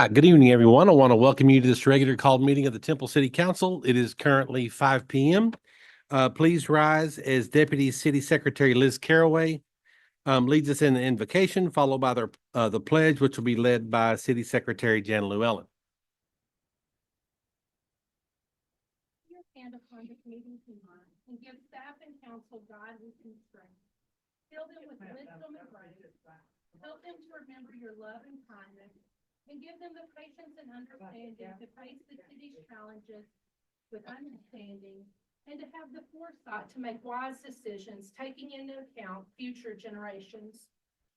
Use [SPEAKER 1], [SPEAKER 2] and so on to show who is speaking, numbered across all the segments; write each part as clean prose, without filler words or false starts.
[SPEAKER 1] Good evening, everyone. I want to welcome you to this regular called meeting of the Temple City Council. It is currently 5 p.m. Please rise as Deputy City Secretary Liz Caraway leads us in the invocation, followed by the pledge, which will be led by City Secretary Jan Llewellyn.
[SPEAKER 2] Your hand upon this meeting tonight and give staff and council guidance and strength. Fill them with wisdom and grace. Help them to remember your love and kindness, and give them the patience and understanding to face the city's challenges with understanding, and to have the foresight to make wise decisions, taking into account future generations.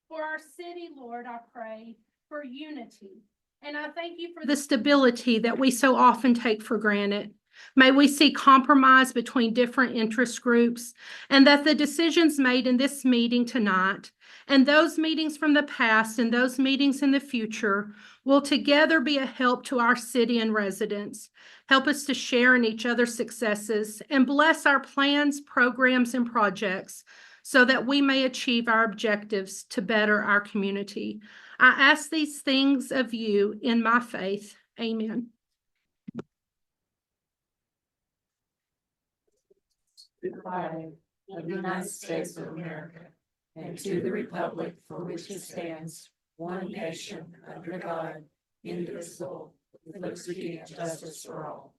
[SPEAKER 2] For our city, Lord, I pray for unity, and I thank you for the stability that we so often take for granted. May we see compromise between different interest groups, and that the decisions made in this meeting tonight and those meetings from the past and those meetings in the future will together be a help to our city and residents. Help us to share in each other's successes and bless our plans, programs, and projects so that we may achieve our objectives to better our community. I ask these things of you in my faith. Amen.
[SPEAKER 3] The flag of the United States of America, and to the republic for which it stands, one nation, under God, indivisible, with liberty and justice for all.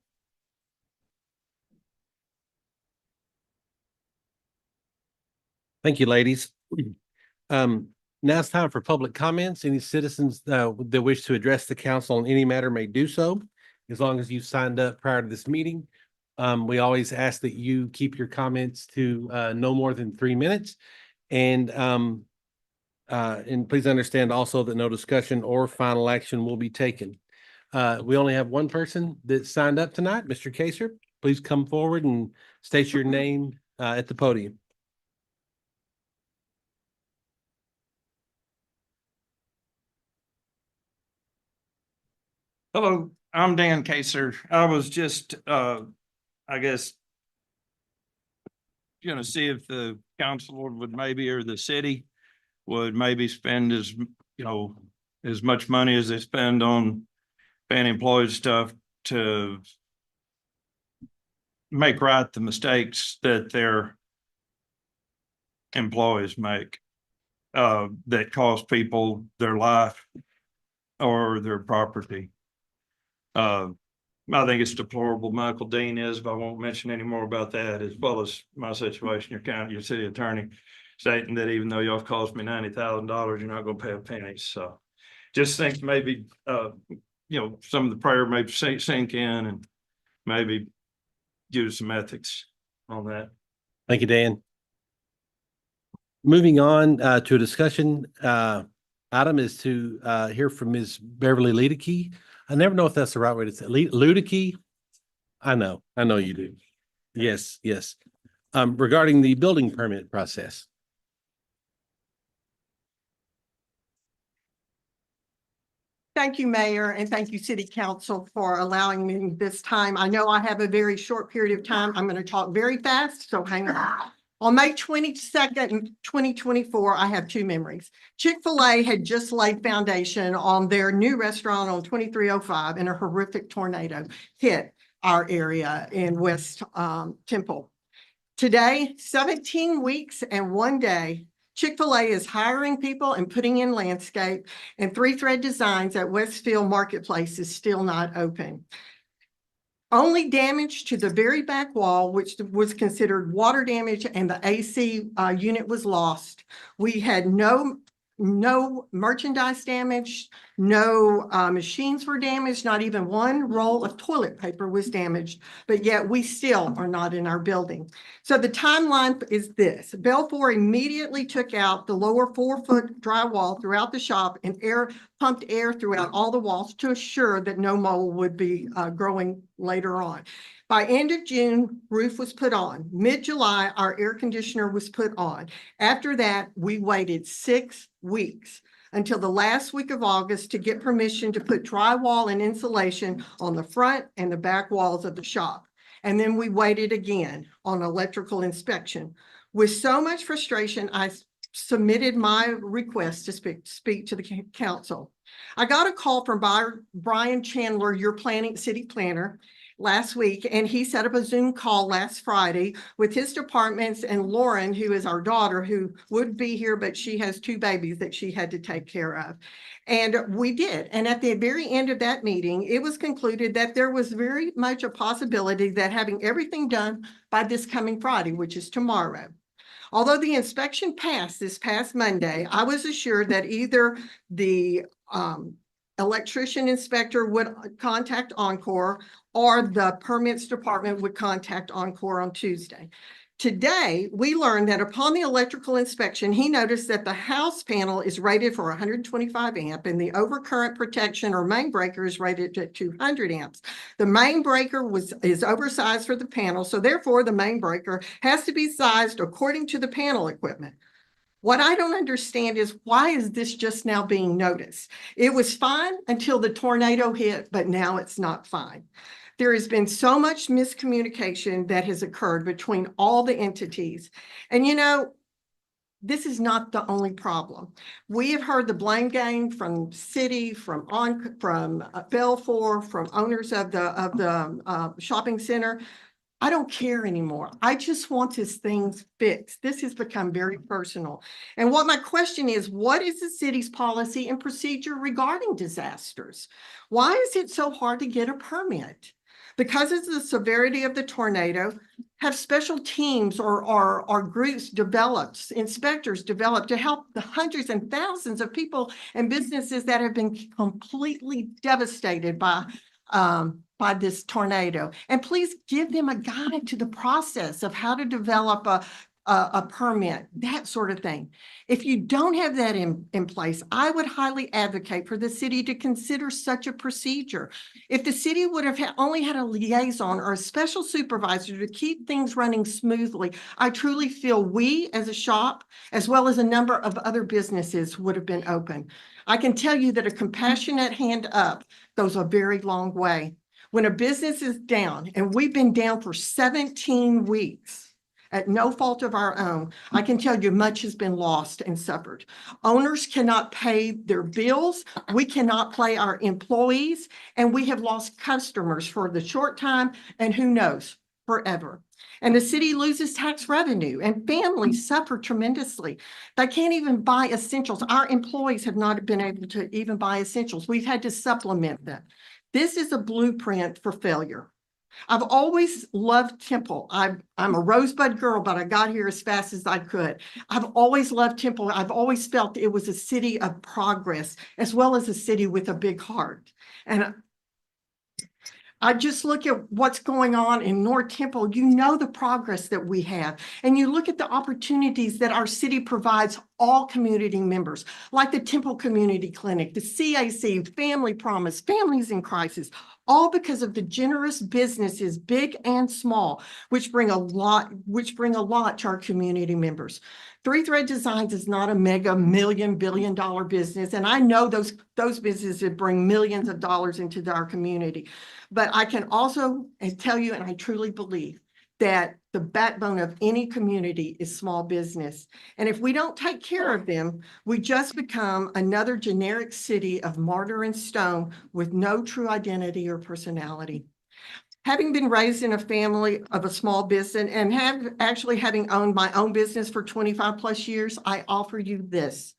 [SPEAKER 1] Thank you, ladies. Now it's time for public comments. Any citizens that wish to address the council on any matter may do so, as long as you signed up prior to this meeting. We always ask that you keep your comments to no more than 3 minutes. And please understand also that no discussion or final action will be taken. We only have one person that signed up tonight. Mr. Kaser, please come forward and state your name at the podium.
[SPEAKER 4] Hello, I'm Dan Kaser. I was just, I guess, going to see if the council would maybe, or the city would maybe spend as much money as they spend on paying employees stuff to make right the mistakes that their employees make, that cost people their life or their property. I think it's deplorable. Michael Dean is, but I won't mention any more about that, as well as my situation, your city attorney stating that even though y'all cost me $90,000, you're not going to pay a penny. So just think maybe, some of the prayer maybe sink in and maybe use some ethics on that.
[SPEAKER 1] Thank you, Dan. Moving on to a discussion item is to hear from Ms. Beverly Luedeke. I never know if that's the right way to say it. Luedeke. I know you do. Yes. Regarding the building permit process.
[SPEAKER 5] Thank you, Mayor, and thank you, City Council, for allowing me this time. I know I have a very short period of time. I'm going to talk very fast, so hang on. On May 22nd, 2024, I have two memories. Chick-fil-A had just laid foundation on their new restaurant on 2305, and a horrific tornado hit our area in West Temple. Today, 17 weeks and 1 day, Chick-fil-A is hiring people and putting in landscape, and 3 Thread Designs at Westfield Marketplace is still not open. Only damage to the very back wall, which was considered water damage, and the AC unit was lost. We had no merchandise damage, no machines were damaged, not even one roll of toilet paper was damaged, but yet we still are not in our building. So the timeline is this. Belfour immediately took out the lower 4-foot drywall throughout the shop and pumped air throughout all the walls to assure that no mold would be growing later on. By end of June, roof was put on. Mid-July, our air conditioner was put on. After that, we waited 6 weeks until the last week of August to get permission to put drywall and insulation on the front and the back walls of the shop. And then we waited again on electrical inspection. With so much frustration, I submitted my request to speak to the council. I got a call from Brian Chandler, your city planner, last week, and he set up a Zoom call last Friday with his departments and Lauren, who is our daughter, who would be here, but she has 2 babies that she had to take care of. And we did. And at the very end of that meeting, it was concluded that there was very much a possibility that having everything done by this coming Friday, which is tomorrow. Although the inspection passed this past Monday, I was assured that either the electrician inspector would contact Encore or the permits department would contact Encore on Tuesday. Today, we learned that upon the electrical inspection, he noticed that the house panel is rated for 125 amp and the overcurrent protection or main breaker is rated at 200 amps. The main breaker is oversized for the panel, so therefore the main breaker has to be sized according to the panel equipment. What I don't understand is why is this just now being noticed? It was fine until the tornado hit, but now it's not fine. There has been so much miscommunication that has occurred between all the entities. And this is not the only problem. We have heard the blame game from city, from Belfour, from owners of the shopping center. I don't care anymore. I just want this thing fixed. This has become very personal. And what my question is, what is the city's policy and procedure regarding disasters? Why is it so hard to get a permit? Because of the severity of the tornado, have special teams or groups developed, inspectors developed to help the hundreds and thousands of people and businesses that have been completely devastated by this tornado. And please give them a guide to the process of how to develop a permit, that sort of thing. If you don't have that in place, I would highly advocate for the city to consider such a procedure. If the city would have only had a liaison or a special supervisor to keep things running smoothly, I truly feel we as a shop, as well as a number of other businesses, would have been open. I can tell you that a compassionate hand up goes a very long way. When a business is down, and we've been down for 17 weeks, at no fault of our own, I can tell you much has been lost and suffered. Owners cannot pay their bills. We cannot pay our employees, and we have lost customers for the short time, and who knows, forever. And the city loses tax revenue, and families suffer tremendously. They can't even buy essentials. Our employees have not been able to even buy essentials. We've had to supplement them. This is a blueprint for failure. I've always loved Temple. I'm a Rosebud girl, but I got here as fast as I could. I've always loved Temple. I've always felt it was a city of progress, as well as a city with a big heart. And I just look at what's going on in North Temple. You know the progress that we have. And you look at the opportunities that our city provides all community members, like the Temple Community Clinic, the CAC, Family Promise, Families in Crisis, all because of the generous businesses, big and small, which bring a lot to our community members. Three Thread Designs is not a mega billion-dollar business, and I know those businesses bring millions of dollars into our community. But I can also tell you, and I truly believe, that the backbone of any community is small business. And if we don't take care of them, we just become another generic city of mortar and stone with no true identity or personality. Having been raised in a family of a small business and having owned my own business for 25 plus years, I offer you this.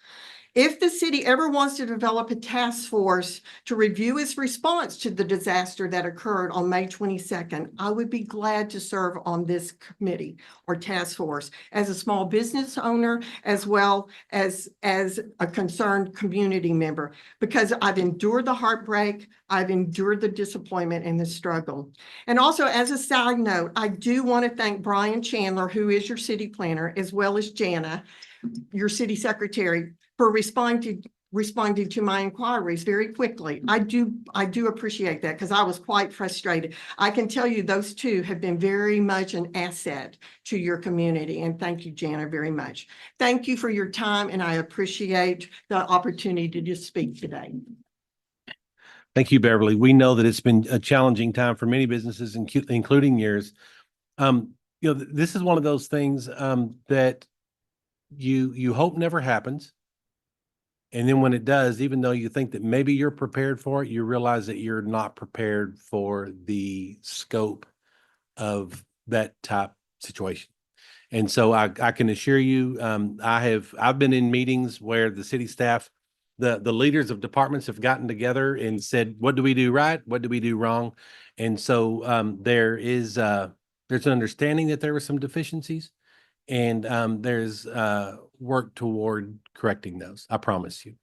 [SPEAKER 5] If the city ever wants to develop a task force to review its response to the disaster that occurred on May 22nd, I would be glad to serve on this committee or task force as a small business owner, as well as a concerned community member, because I've endured the heartbreak, I've endured the disappointment and the struggle. And also, as a side note, I do want to thank Brian Chandler, who is your city planner, as well as Jana, your city secretary, for responding to my inquiries very quickly. I do appreciate that, because I was quite frustrated. I can tell you those two have been very much an asset to your community. And thank you, Jana, very much. Thank you for your time, and I appreciate the opportunity to speak today.
[SPEAKER 1] Thank you, Beverly. We know that it's been a challenging time for many businesses, including yours. This is one of those things that you hope never happens. And then when it does, even though you think that maybe you're prepared for it, you realize that you're not prepared for the scope of that type situation. And so I can assure you, I've been in meetings where the city staff, the leaders of departments have gotten together and said, what do we do right? What do we do wrong? And so, there's an understanding that there were some deficiencies, and, there's, work toward correcting those. I promise you.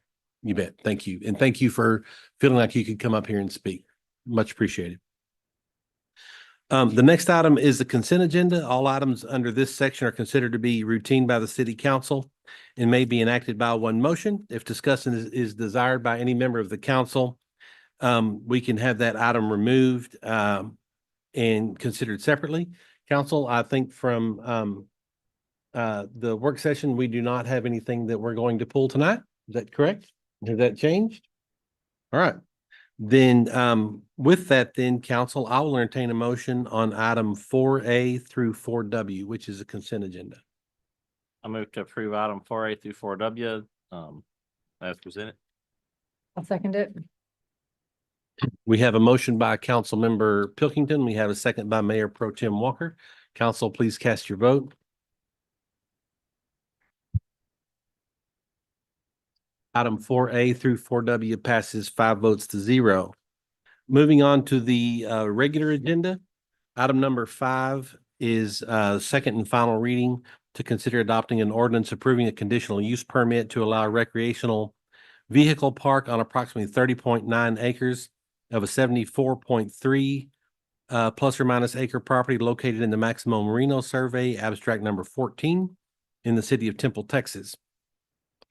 [SPEAKER 1] You bet. Thank you. And thank you for feeling like you could come up here and speak. Much appreciated. The next item is the consent agenda. All items under this section are considered to be routine by the city council and may be enacted by one motion. If discussion is desired by any member of the council, we can have that item removed, and considered separately. Council, I think from, the work session, we do not have anything that we're going to pull tonight. Is that correct? Has that changed? All right. Then, with that, then council, I will entertain a motion on item 4A through 4W, which is a consent agenda.
[SPEAKER 6] I move to approve item 4A through 4W, as presented.
[SPEAKER 3] I'll second it.
[SPEAKER 1] We have a motion by Council Member Pilkington. We have a second by Mayor Pro Tem Walker. Council, please cast your vote. Item 4A through 4W passes 5 votes to 0. Moving on to the regular agenda. Item number 5 is second and final reading to consider adopting an ordinance approving a conditional use permit to allow recreational vehicle park on approximately 30.9 acres of a 74.3 plus or minus acre property located in the Maximo Merino Survey, abstract number 14 in the city of Temple, Texas.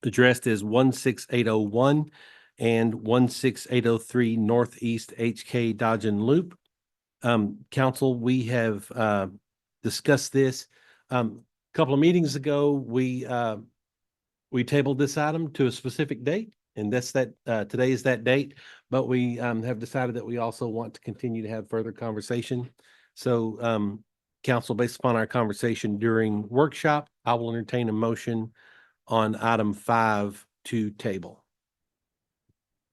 [SPEAKER 1] Addressed as 16801 and 16803 Northeast HK Dodgen Loop. Council, we have discussed this. Couple of meetings ago, we tabled this item to a specific date, and that's that today is that date. But we have decided that we also want to continue to have further conversation. So, council, based upon our conversation during workshop, I will entertain a motion on item 5 to table.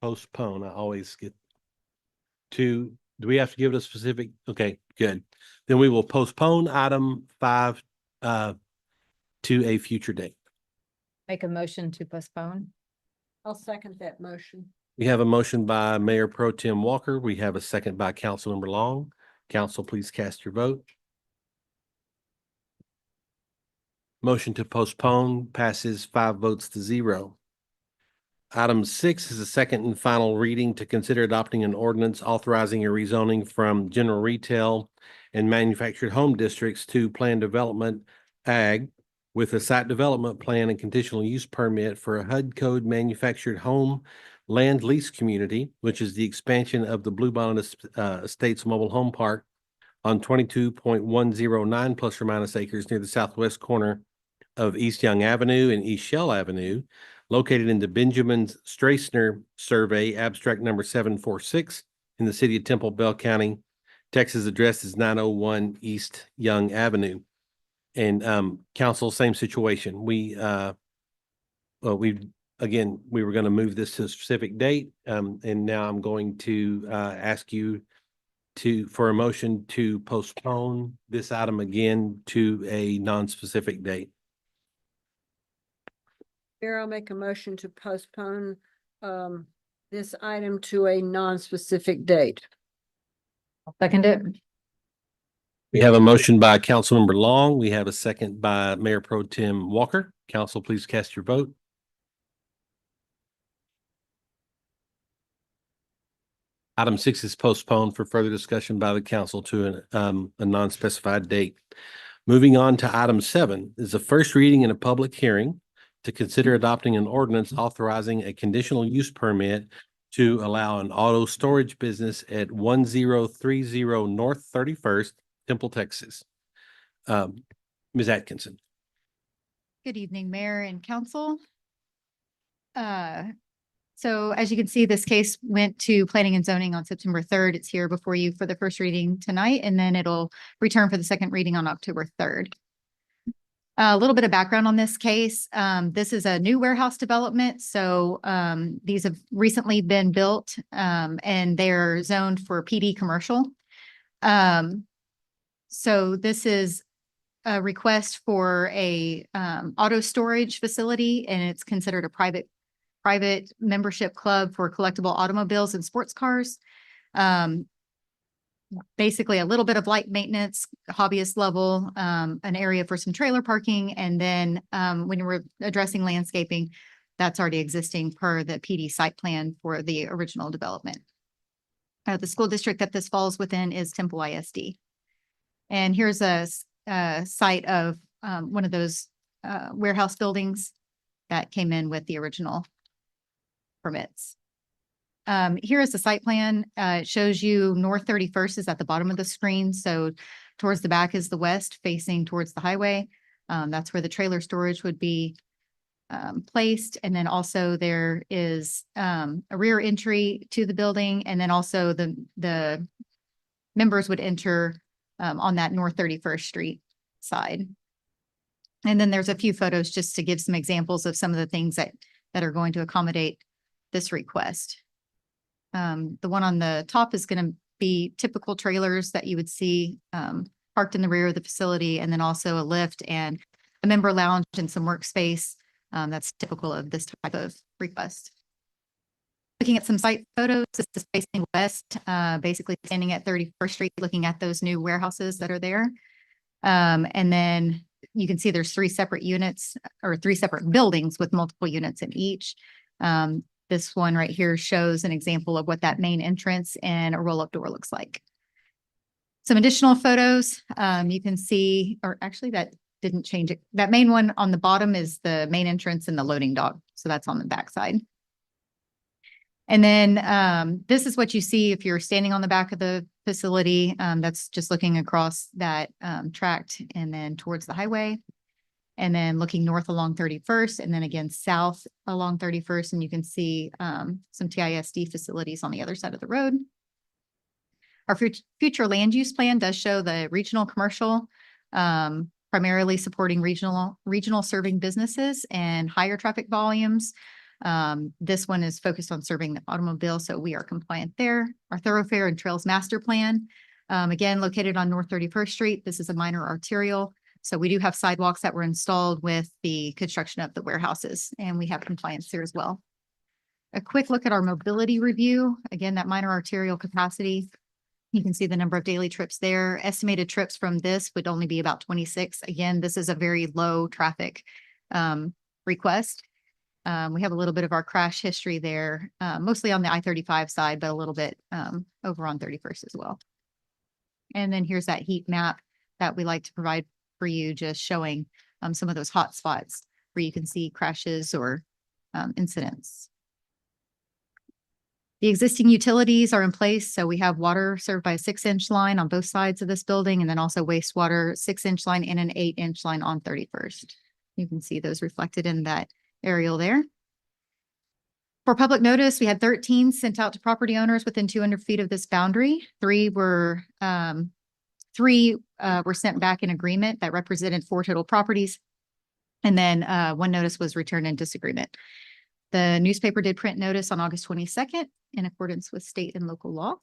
[SPEAKER 1] Postpone. I always get to, do we have to give it a specific? Okay, good. Then we will postpone item 5 to a future date.
[SPEAKER 3] Make a motion to postpone. I'll second that motion.
[SPEAKER 1] We have a motion by Mayor Pro Tem Walker. We have a second by Councilmember Long. Council, please cast your vote. Motion to postpone passes 5 votes to 0. Item 6 is a second and final reading to consider adopting an ordinance authorizing a rezoning from general retail and manufactured home districts to planned development ag with a site development plan and conditional use permit for a HUD code manufactured home land lease community, which is the expansion of the Bluebonnet Estates Mobile Home Park on 22.109 plus or minus acres near the southwest corner of East Young Avenue and East Shell Avenue, located in the Benjamin Strassner Survey, abstract number 746 in the city of Temple, Bell County, Texas. Address is 901 East Young Avenue. And council, same situation. We were going to move this to a specific date, and now I'm going to ask you for a motion to postpone this item again to a non-specific date.
[SPEAKER 7] Mayor, I'll make a motion to postpone this item to a non-specific date.
[SPEAKER 3] I'll second it.
[SPEAKER 1] We have a motion by Councilmember Long. We have a second by Mayor Pro Tem Walker. Council, please cast your vote. Item 6 is postponed for further discussion by the council to a non-specified date. Moving on to item 7 is the first reading in a public hearing to consider adopting an ordinance authorizing a conditional use permit to allow an auto storage business at 1030 North 31st, Temple, Texas. Ms. Atkinson.
[SPEAKER 8] Good evening, Mayor and Council. So as you can see, this case went to Planning and Zoning on September 3rd. It's here before you for the first reading tonight, and then it'll return for the second reading on October 3rd. A little bit of background on this case. This is a new warehouse development. So these have recently been built and they're zoned for PD commercial. So this is a request for a auto storage facility, and it's considered a private membership club for collectible automobiles and sports cars. Basically a little bit of light maintenance, hobbyist level, an area for some trailer parking. And then when we're addressing landscaping, that's already existing per the PD site plan for the original development. The school district that this falls within is Temple ISD. And here's a site of one of those warehouse buildings that came in with the original permits. Here is the site plan. It shows you North 31st is at the bottom of the screen. So towards the back is the west facing towards the highway. That's where the trailer storage would be placed. And then also there is a rear entry to the building. And then also the members would enter on that North 31st Street side. And then there's a few photos just to give some examples of some of the things that are going to accommodate this request. The one on the top is going to be typical trailers that you would see parked in the rear of the facility, and then also a lift and a member lounge and some workspace. That's typical of this type of request. Looking at some site photos, this is facing west, basically standing at 31st Street, looking at those new warehouses that are there. And then you can see there's 3 separate units or 3 separate buildings with multiple units in each. This one right here shows an example of what that main entrance and a roll-up door looks like. Some additional photos, you can see, or actually that didn't change it. That main one on the bottom is the main entrance and the loading dock. So that's on the back side. And then this is what you see if you're standing on the back of the facility. That's just looking across that tract and then towards the highway. And then looking north along 31st and then again south along 31st. And you can see some TISD facilities on the other side of the road. Our future land use plan does show the regional commercial, primarily supporting regional serving businesses and higher traffic volumes. This one is focused on serving the automobile, so we are compliant there. Our thoroughfare and trails master plan, again, located on North 31st Street. This is a minor arterial. So we do have sidewalks that were installed with the construction of the warehouses, and we have compliance there as well. A quick look at our mobility review. Again, that minor arterial capacity. You can see the number of daily trips there. Estimated trips from this would only be about 26. Again, this is a very low traffic request. We have a little bit of our crash history there, mostly on the I-35 side, but a little bit over on 31st as well. And then here's that heat map that we like to provide for you, just showing some of those hot spots where you can see crashes or incidents. The existing utilities are in place. So we have water served by a 6-inch line on both sides of this building, and then also wastewater 6-inch line and an 8-inch line on 31st. You can see those reflected in that aerial there. For public notice, we had 13 sent out to property owners within 200 feet of this boundary. 3 were sent back in agreement that represented 4 total properties. And then 1 notice was returned in disagreement. The newspaper did print notice on August 22nd in accordance with state and local law.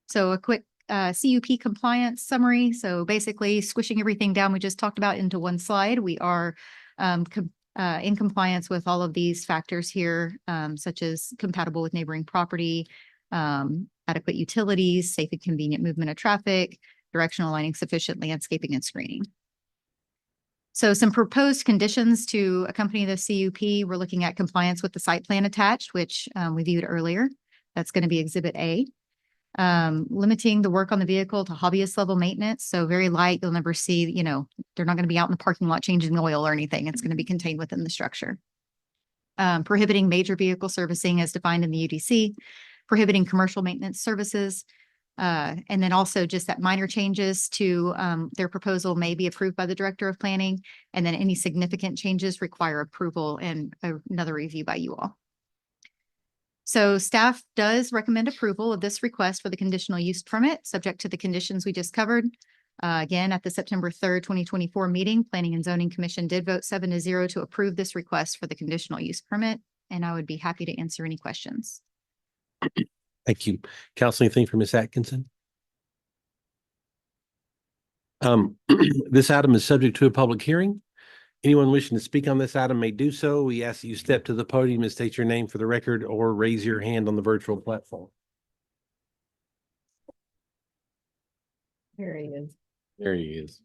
[SPEAKER 8] So a quick CUP compliance summary. So basically squishing everything down we just talked about into one slide. We are in compliance with all of these factors here, such as compatible with neighboring property, adequate utilities, safe and convenient movement of traffic, directional lighting, sufficient landscaping and screening. So some proposed conditions to accompany the CUP, we're looking at compliance with the site plan attached, which we viewed earlier. That's going to be Exhibit A. Limiting the work on the vehicle to hobbyist level maintenance. So very light, you'll never see, they're not going to be out in the parking lot changing oil or anything. It's going to be contained within the structure. Prohibiting major vehicle servicing as defined in the UDC, prohibiting commercial maintenance services. And then also just that minor changes to their proposal may be approved by the Director of Planning. And then any significant changes require approval and another review by you all. So staff does recommend approval of this request for the conditional use permit, subject to the conditions we just covered. Again, at the September 3rd, 2024 meeting, Planning and Zoning Commission did vote 7-0 to approve this request for the conditional use permit, and I would be happy to answer any questions.
[SPEAKER 1] Thank you. Counsel, anything for Ms. Atkinson? This item is subject to a public hearing. Anyone wishing to speak on this item may do so. We ask that you step to the podium and state your name for the record or raise your hand on the virtual platform.
[SPEAKER 3] Here he is.
[SPEAKER 1] There he is.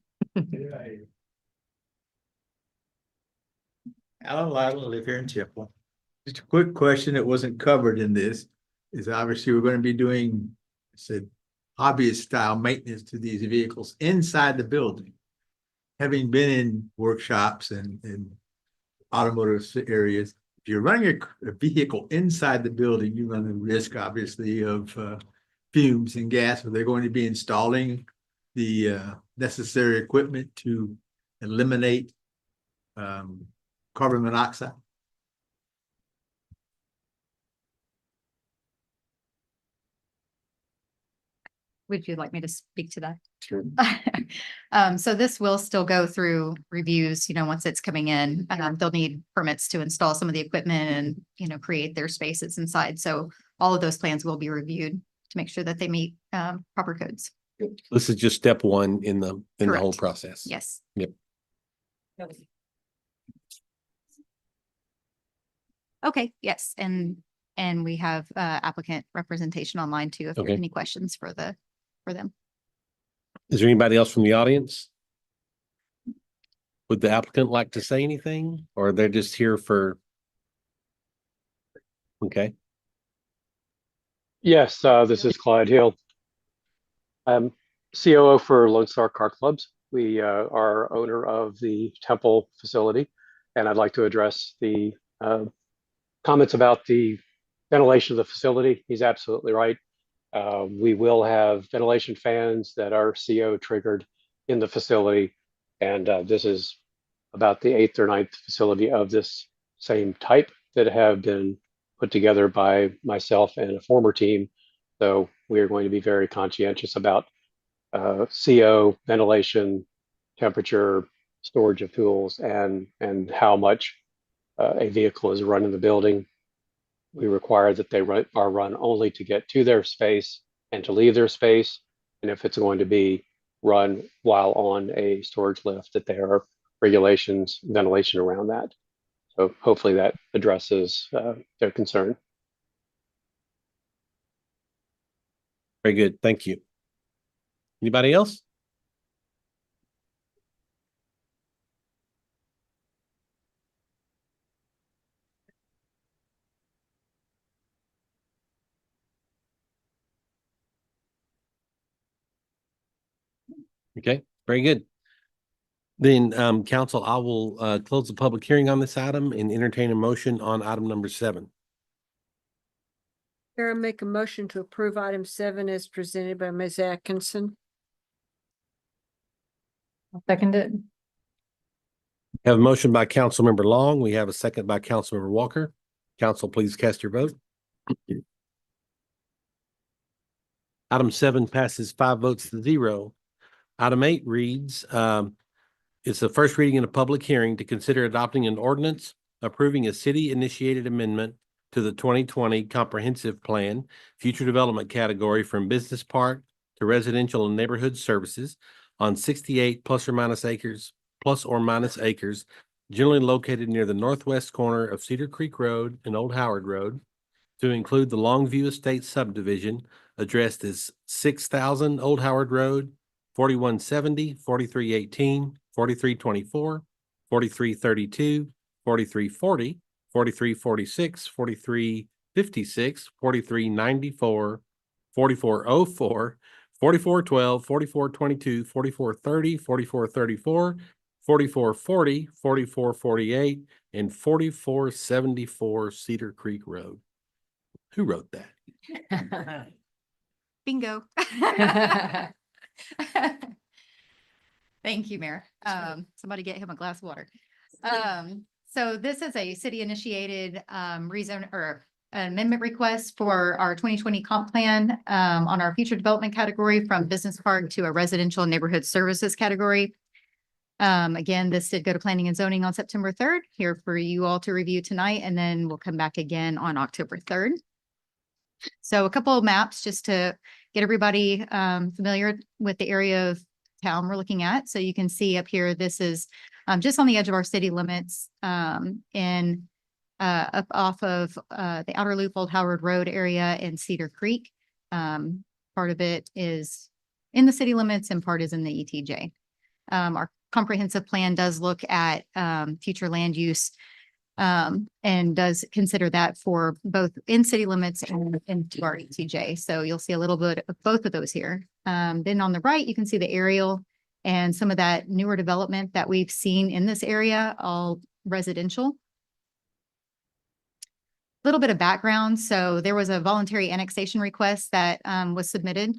[SPEAKER 9] Alan Lytle, live here in Chippewa. Just a quick question that wasn't covered in this is obviously we're going to be doing, said, hobbyist style maintenance to these vehicles inside the building. Having been in workshops and automotive areas, if you're running a vehicle inside the building, you run the risk, obviously, of fumes and gas. Are they going to be installing the necessary equipment to eliminate carbon monoxide?
[SPEAKER 8] Would you like me to speak to that?
[SPEAKER 1] Sure.
[SPEAKER 8] So this will still go through reviews, once it's coming in. They'll need permits to install some of the equipment and, create their spaces inside. So all of those plans will be reviewed to make sure that they meet proper codes.
[SPEAKER 1] This is just step one in the whole
[SPEAKER 8] Correct.
[SPEAKER 1] process.
[SPEAKER 8] Yes.
[SPEAKER 1] Yep.
[SPEAKER 8] Okay, yes. And we have applicant representation online too, if you
[SPEAKER 1] Okay.
[SPEAKER 8] have any questions for them.
[SPEAKER 1] Is there anybody else from the audience? Would the applicant like to say anything, or they're just here for? Okay,
[SPEAKER 10] Yes, this is Clyde Hill. I'm COO for Lone Star Car Clubs. We are owner of the Temple facility, and I'd like to address the comments about the ventilation of the facility. He's absolutely right. We will have ventilation fans that are CO triggered in the facility, and this is about the 8th or 9th facility of this same type that have been put together by myself and a former team. So we are going to be very conscientious about CO, ventilation, temperature, storage of tools, and how much a vehicle is run in the building. We require that they are run only to get to their space and to leave their space. And if it's going to be run while on a storage lift, that there are regulations, ventilation around that. So hopefully that addresses their concern.
[SPEAKER 1] very good. Thank you. Anybody else? Okay, very good. Then, council, I will close the public hearing on this item and entertain a motion on item number 7.
[SPEAKER 7] Chair, I make a motion to approve item 7 as presented by Ms. Atkinson.
[SPEAKER 3] I'll second it.
[SPEAKER 1] Have a motion by Councilmember Long. We have a second by Councilmember Walker. Council, please cast your vote. Item 7 passes 5 votes to 0. Item 8 reads, it's the first reading in a public hearing to consider adopting an ordinance approving a city-initiated amendment to the 2020 Comprehensive Plan, Future Development Category from Business Park to Residential and Neighborhood Services on 68 plus or minus acres, generally located near the northwest corner of Cedar Creek Road and Old Howard Road, to include the Longview Estates subdivision addressed as 6,000 Old Howard Road, 4170, 4318, 4324, 4332, 4340, 4346, 4356, 4394, 4404, 4412, 4422, 4430, 4434, 4440, 4448, and 4474 Cedar Creek Road. Who wrote that?
[SPEAKER 8] Bingo. Thank you, Mayor. Somebody get him a glass of water. So this is a city initiated rezone or an amendment request for our 2020 comp plan on our future development category from business park to a residential neighborhood services category. Again, this did go to planning and zoning on September 3rd, here for you all to review tonight, and then we'll come back again on October 3rd. So a couple of maps just to get everybody familiar with the area of town we're looking at. So you can see up here, this is just on the edge of our city limits in up off of the Outer Loop, Old Howard Road area and Cedar Creek. Part of it is in the city limits and part is in the ETJ. Our comprehensive plan does look at future land use and does consider that for both in city limits and into our ETJ. So you'll see a little bit of both of those here. Then on the right, you can see the aerial and some of that newer development that we've seen in this area, all residential. Little bit of background. So there was a voluntary annexation request that was submitted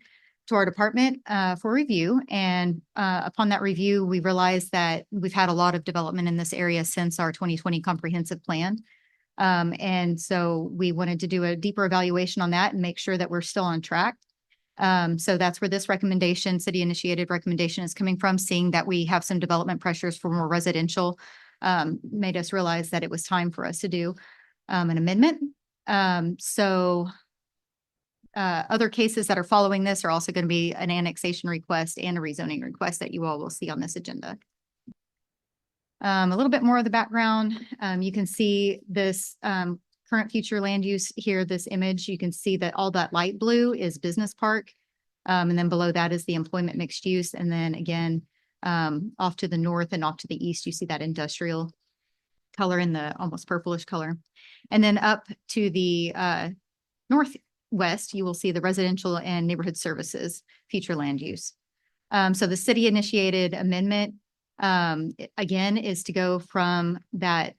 [SPEAKER 8] to our department for review. And upon that review, we realized that we've had a lot of development in this area since our 2020 comprehensive plan. And so we wanted to do a deeper evaluation on that and make sure that we're still on track. So that's where this recommendation, city initiated recommendation, is coming from, seeing that we have some development pressures for more residential, made us realize that it was time for us to do an amendment. Other cases that are following this are also going to be an annexation request and a rezoning request that you all will see on this agenda. A little bit more of the background. You can see this current future land use here, this image. You can see that all that light blue is business park. And then below that is the employment mixed use. And then again, off to the north and off to the east, you see that industrial color in the almost purplish color. And then up to the northwest, you will see the residential and neighborhood services future land use. So the city initiated amendment again is to go from that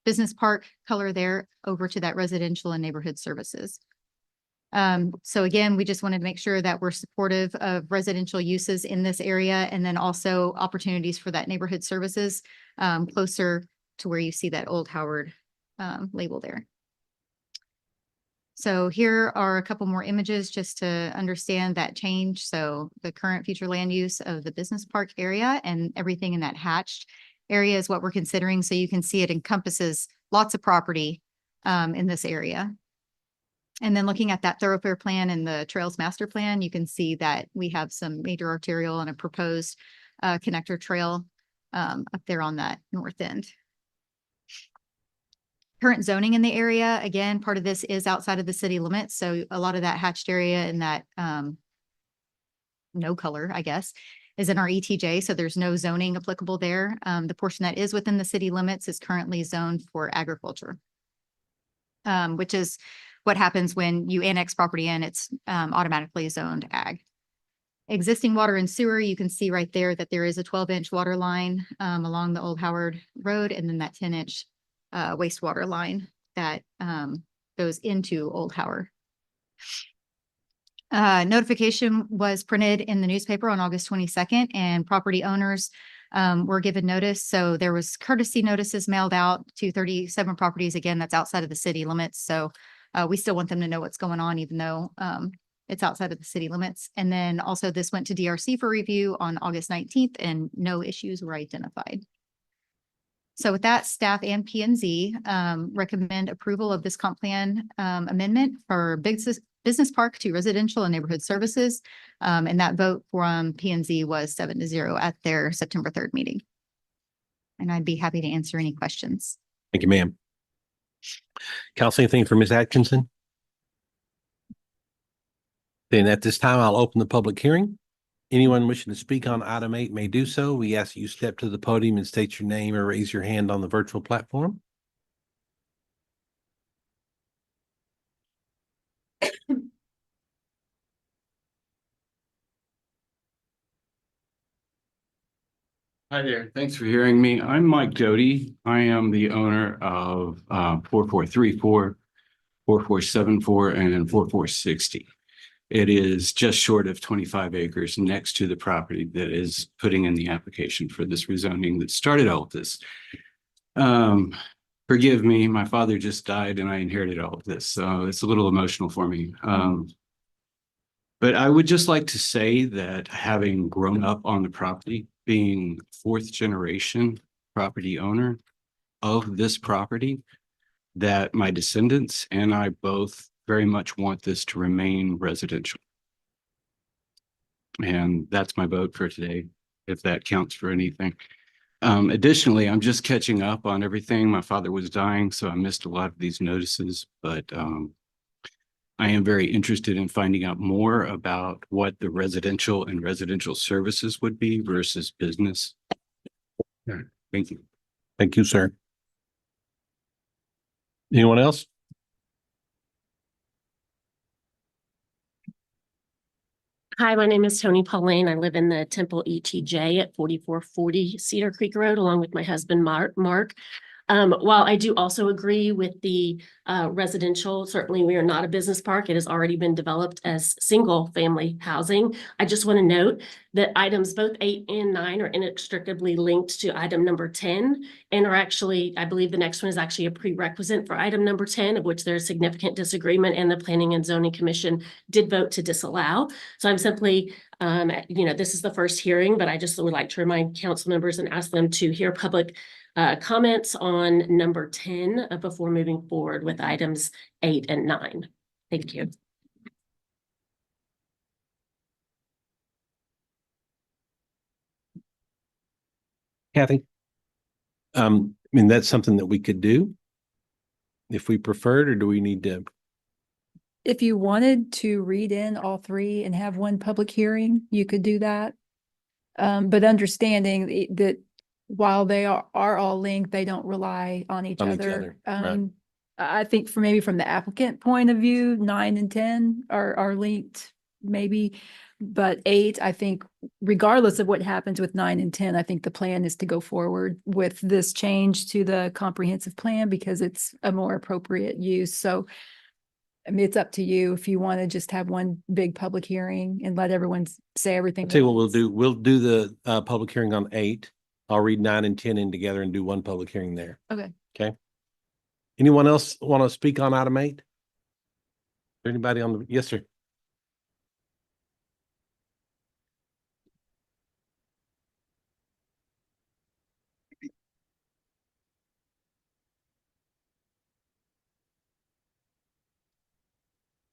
[SPEAKER 8] business park color there over to that residential and neighborhood services. So again, we just wanted to make sure that we're supportive of residential uses in this area, and then also opportunities for that neighborhood services closer to where you see that Old Howard label there. So here are a couple more images just to understand that change. So the current future land use of the business park area and everything in that hatched area is what we're considering. So you can see it encompasses lots of property in this area. And then looking at that thoroughfare plan and the trails master plan, you can see that we have some major arterial and a proposed connector trail up there on that north end. Current zoning in the area, again, part of this is outside of the city limits. So a lot of that hatched area and that no color, I guess, is in our ETJ. So there's no zoning applicable there. The portion that is within the city limits is currently zoned for agriculture, which is what happens when you annex property in, it's automatically zoned ag. Existing water and sewer, you can see right there that there is a 12-inch water line along the Old Howard Road, and then that 10-inch wastewater line that goes into Old Howard. Notification was printed in the newspaper on August 22nd, and property owners were given notice. So there was courtesy notices mailed out to 37 properties. Again, that's outside of the city limits. So we still want them to know what's going on, even though it's outside of the city limits. And then also this went to DRC for review on August 19th, and no issues were identified. So with that, staff and P&Z recommend approval of this comp plan amendment for business park to residential and neighborhood services. And that vote from P&Z was 7-0 at their September 3rd meeting. And I'd be happy to answer any questions.
[SPEAKER 1] Thank you, ma'am. Council, anything for Ms. Atkinson? Then at this time, I'll open the public hearing. Anyone wishing to speak on item 8 may do so. We ask that you step to the podium and state your name or raise your hand on the virtual platform.
[SPEAKER 11] Hi there. Thanks for hearing me. I'm Mike Doty. I am the owner of 4434, 4474, and then 4460. It is just short of 25 acres next to the property that is putting in the application for this rezoning that started all of this. forgive me, my father just died and I inherited all of this, so it's a little emotional for me. But I would just like to say that having grown up on the property, being fourth generation property owner of this property, that my descendants and I both very much want this to remain residential. And that's my vote for today, if that counts for anything. Additionally, I'm just catching up on everything. My father was dying, so I missed a lot of these notices, but I am very interested in finding out more about what the residential and residential services would be versus business. Yeah, thank you.
[SPEAKER 1] Thank you, sir. Anyone else?
[SPEAKER 12] Hi, my name is Tony Pauline. I live in the Temple ETJ at 4440 Cedar Creek Road, along with my husband, Mark. While I do also agree with the residential, certainly we are not a business park. It has already been developed as single family housing. I just want to note that items both 8 and 9 are inextricably linked to item number 10 and are actually, I believe the next one is actually a prerequisite for item number 10, of which there's significant disagreement, and the Planning and Zoning Commission did vote to disallow. So I'm simply, this is the first hearing, but I just would like to remind council members and ask them to hear public comments on number 10 before moving forward with items 8 and 9. Thank you.
[SPEAKER 1] Kathy? I mean, that's something that we could do if we preferred, or do we need to?
[SPEAKER 13] If you wanted to read in all three and have one public hearing, you could do that. But understanding that while they are all linked, they don't rely on each other.
[SPEAKER 1] right.
[SPEAKER 13] I think maybe from the applicant point of view, 9 and 10 are linked maybe. But 8, I think regardless of what happens with 9 and 10, I think the plan is to go forward with this change to the comprehensive plan because it's a more appropriate use. So I mean, it's up to you if you want to just have one big public hearing and let everyone say everything.
[SPEAKER 1] I'll tell you what we'll do. We'll do the public hearing on 8. I'll read 9 and 10 in together and do one public hearing there.
[SPEAKER 13] Okay.
[SPEAKER 1] Okay. Anyone else want to speak on item 8? Anybody on the, yes, sir.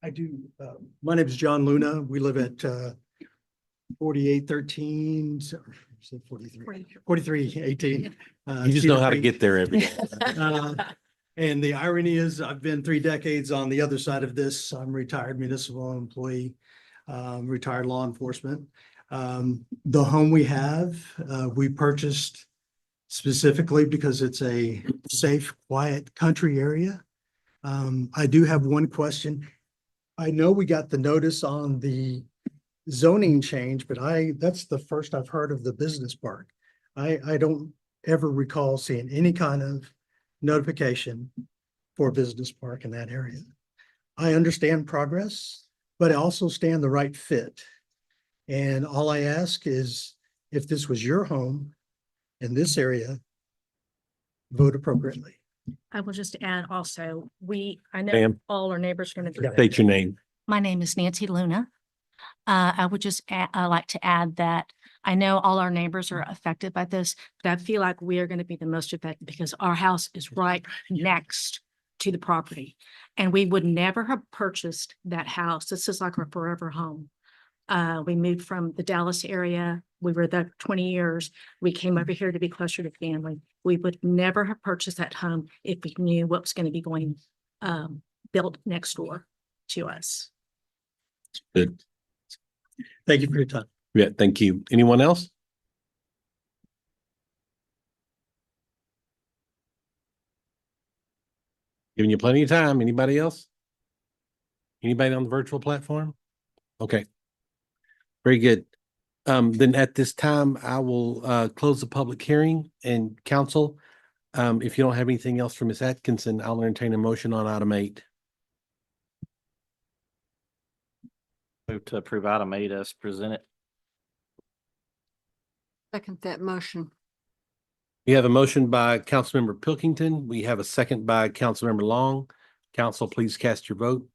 [SPEAKER 14] I do. My name is John Luna. We live at 4813, 4318.
[SPEAKER 1] You just know how to get there every day.
[SPEAKER 14] And the irony is I've been 3 decades on the other side of this. I'm a retired municipal employee, retired law enforcement. The home we have, we purchased specifically because it's a safe, quiet country area. I do have one question. I know we got the notice on the zoning change, but that's the first I've heard of the business park. I don't ever recall seeing any kind of notification for a business park in that area. I understand progress, but I also stand the right fit. And all I ask is if this was your home in this area, vote appropriately.
[SPEAKER 15] I will just add also, I know
[SPEAKER 1] Ma'am.
[SPEAKER 15] all our neighbors are going to.
[SPEAKER 1] State your name.
[SPEAKER 15] My name is Nancy Luna. I would just like to add that I know all our neighbors are affected by this, but I feel like we are going to be the most affected because our house is right next to the property. And we would never have purchased that house. This is like our forever home. We moved from the Dallas area. We were there 20 years. We came over here to be closer to family. We would never have purchased that home if we knew what was going to be going built next door to us.
[SPEAKER 1] Good.
[SPEAKER 14] Thank you for your time.
[SPEAKER 1] Yeah, thank you. Anyone else? Giving you plenty of time. Anybody else? Anybody on the virtual platform? Okay. Very good. Then at this time, I will close the public hearing and council. If you don't have anything else from Ms. Atkinson, I'll entertain a motion on item 8.
[SPEAKER 6] Move to approve item 8 as presented.
[SPEAKER 7] Second that motion.
[SPEAKER 1] We have a motion by Councilmember Pilkington. We have a second by Councilmember Long. Council, please cast your vote.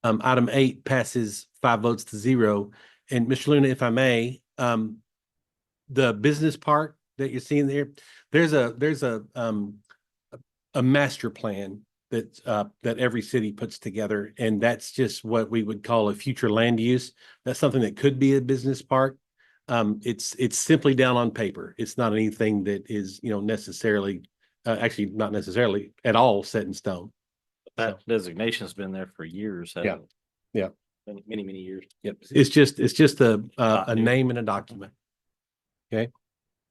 [SPEAKER 1] Item 8 passes 5 votes to 0. And Mr. Luna, if I may, the business park that you're seeing there, there's a master plan that every city puts together, and that's just what we would call a future land use. That's something that could be a business park. It's simply down on paper. It's not anything that is, necessarily, actually not necessarily at all set in stone.
[SPEAKER 6] That designation's been there for years. hasn't it?
[SPEAKER 1] Yeah.
[SPEAKER 6] Many, many years.
[SPEAKER 1] Yep. It's just a name and a document. Okay.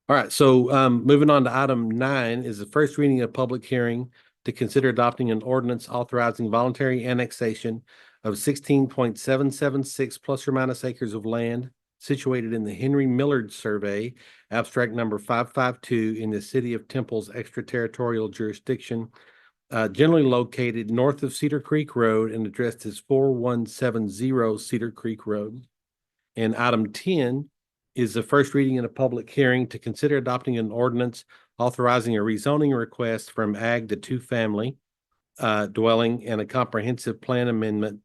[SPEAKER 1] All right. So moving on to item 9 is the first reading of public hearing to consider adopting an ordinance authorizing voluntary annexation of 16.776 plus or minus acres of land situated in the Henry Millard Survey, abstract number 552 in the city of Temple's extraterritorial jurisdiction, generally located north of Cedar Creek Road and addressed as 4170 Cedar Creek Road. And item 10 is the first reading in a public hearing to consider adopting an ordinance authorizing a rezoning request from ag to 2-family dwelling and a comprehensive plan amendment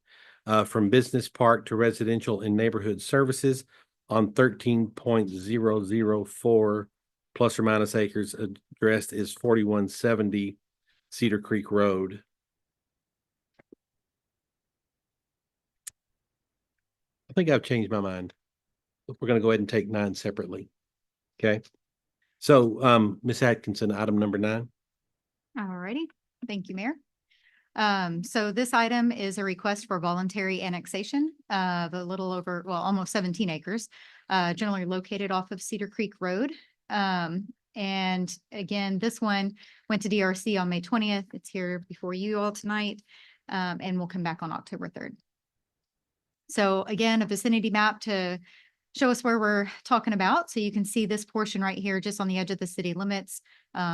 [SPEAKER 1] from business park to residential and neighborhood services on 13.004 plus or minus acres addressed as 4170 Cedar Creek Road. I think I've changed my mind. We're going to go ahead and take 9 separately. Okay. So, Ms. Atkinson, item number 9.
[SPEAKER 8] All righty. Thank you, Mayor. So this item is a request for voluntary annexation of a little over, well, almost 17 acres, generally located off of Cedar Creek Road. And again, this one went to DRC on May 20th. It's here before you all tonight, and will come back on October 3rd. So again, a vicinity map to show us where we're talking about. So you can see this portion right here, just on the edge of the city limits,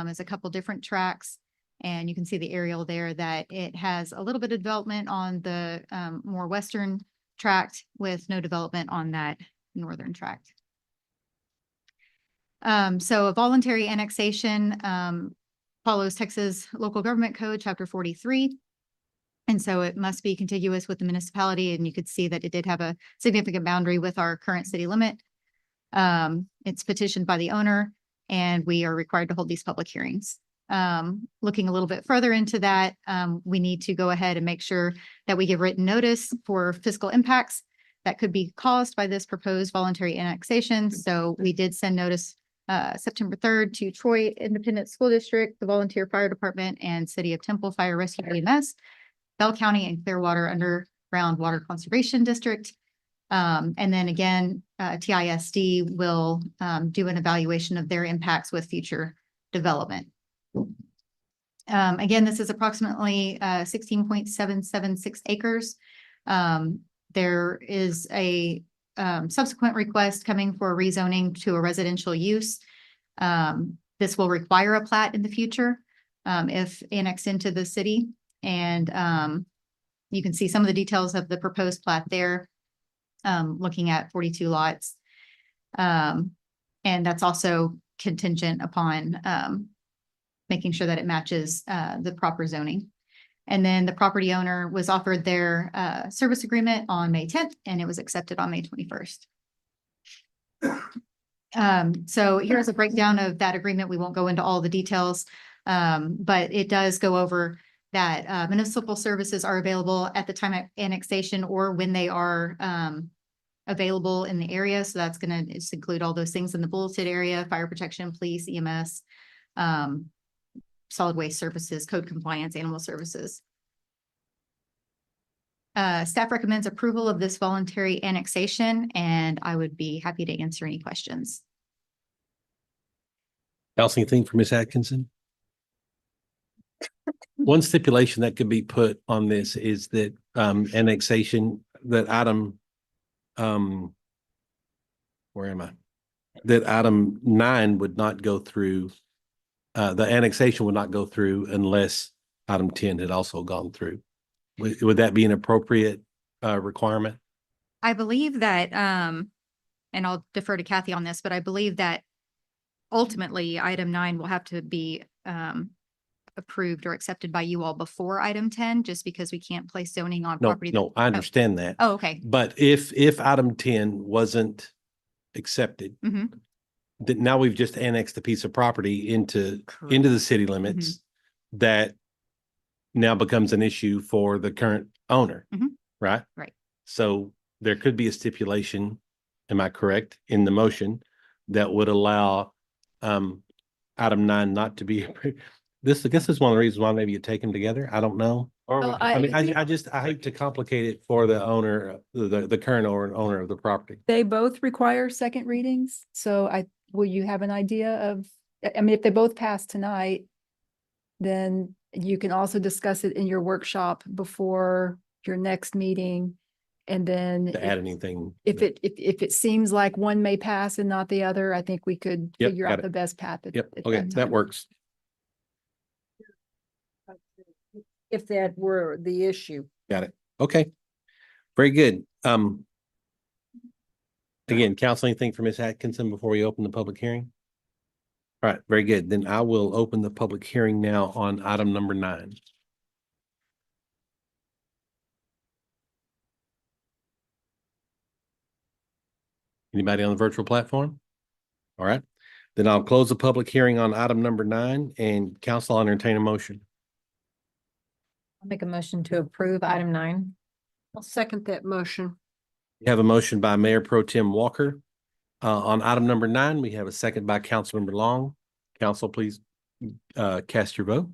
[SPEAKER 8] is a couple different tracks. And you can see the aerial there that it has a little bit of development on the more western tract with no development on that northern tract. So a voluntary annexation follows Texas Local Government Code, Chapter 43. And so it must be contiguous with the municipality, and you could see that it did have a significant boundary with our current city limit. It's petitioned by the owner, and we are required to hold these public hearings. Looking a little bit further into that, we need to go ahead and make sure that we give written notice for fiscal impacts that could be caused by this proposed voluntary annexation. So we did send notice September 3rd to Troy Independent School District, the Volunteer Fire Department, and City of Temple Fire Rescue EMS, Bell County and Clearwater Underground Water Conservation District. And then again, TISD will do an evaluation of their impacts with future development. Again, this is approximately 16.776 acres. There is a subsequent request coming for rezoning to a residential use. This will require a plat in the future if annexed into the city. And you can see some of the details of the proposed plat there, looking at 42 lots. And that's also contingent upon making sure that it matches the proper zoning. And then the property owner was offered their service agreement on May 10th, and it was accepted on May 21st. So here's a breakdown of that agreement. We won't go into all the details, but it does go over that municipal services are available at the time of annexation or when they are available in the area. So that's going to include all those things in the bulleted area: fire protection, police, EMS, solid waste services, code compliance, animal services. Staff recommends approval of this voluntary annexation, and I would be happy to answer any questions.
[SPEAKER 1] Council, anything for Ms. Atkinson? One stipulation that could be put on this is that annexation, that item, where am I? That item 9 would not go through, the annexation would not go through unless item 10 had also gone through. Would that be an appropriate requirement?
[SPEAKER 8] I believe that and I'll defer to Kathy on this, but I believe that ultimately item 9 will have to be approved or accepted by you all before item 10, just because we can't place zoning on
[SPEAKER 1] No,
[SPEAKER 8] property.
[SPEAKER 1] no, I understand that.
[SPEAKER 8] Oh, okay.
[SPEAKER 1] But if item 10 wasn't accepted,
[SPEAKER 8] hmm
[SPEAKER 1] then now we've just annexed a piece of property into the city limits that now becomes an issue for the current owner, right?
[SPEAKER 8] Right.
[SPEAKER 1] So there could be a stipulation, am I correct, in the motion that would allow item 9 not to be approved. This, I guess, is one of the reasons why maybe you take them together. I don't know.
[SPEAKER 13] Oh,
[SPEAKER 1] I mean, I hate to complicate it for the owner, the current owner of the property.
[SPEAKER 13] They both require second readings, so will you have an idea of, I mean, if they both pass tonight, then you can also discuss it in your workshop before your next meeting. And then
[SPEAKER 1] To add anything.
[SPEAKER 13] if it seems like one may pass and not the other, I think we could
[SPEAKER 1] Yep,
[SPEAKER 13] figure
[SPEAKER 1] got
[SPEAKER 13] out
[SPEAKER 1] it.
[SPEAKER 13] the best path.
[SPEAKER 1] Yep, okay, that works.
[SPEAKER 7] If that were the issue.
[SPEAKER 1] Got it. Okay. Very good. Again, counsel, anything for Ms. Atkinson before we open the public hearing? All right, very good. Then I will open the public hearing now on item number 9. Anybody on the virtual platform? All right, then I'll close the public hearing on item number 9 and council, I'll entertain a motion.
[SPEAKER 15] I'll make a motion to approve item 9.
[SPEAKER 7] I'll second that motion.
[SPEAKER 1] We have a motion by Mayor Pro Tem Walker. On item number 9, we have a second by Councilmember Long. Council, please cast your vote.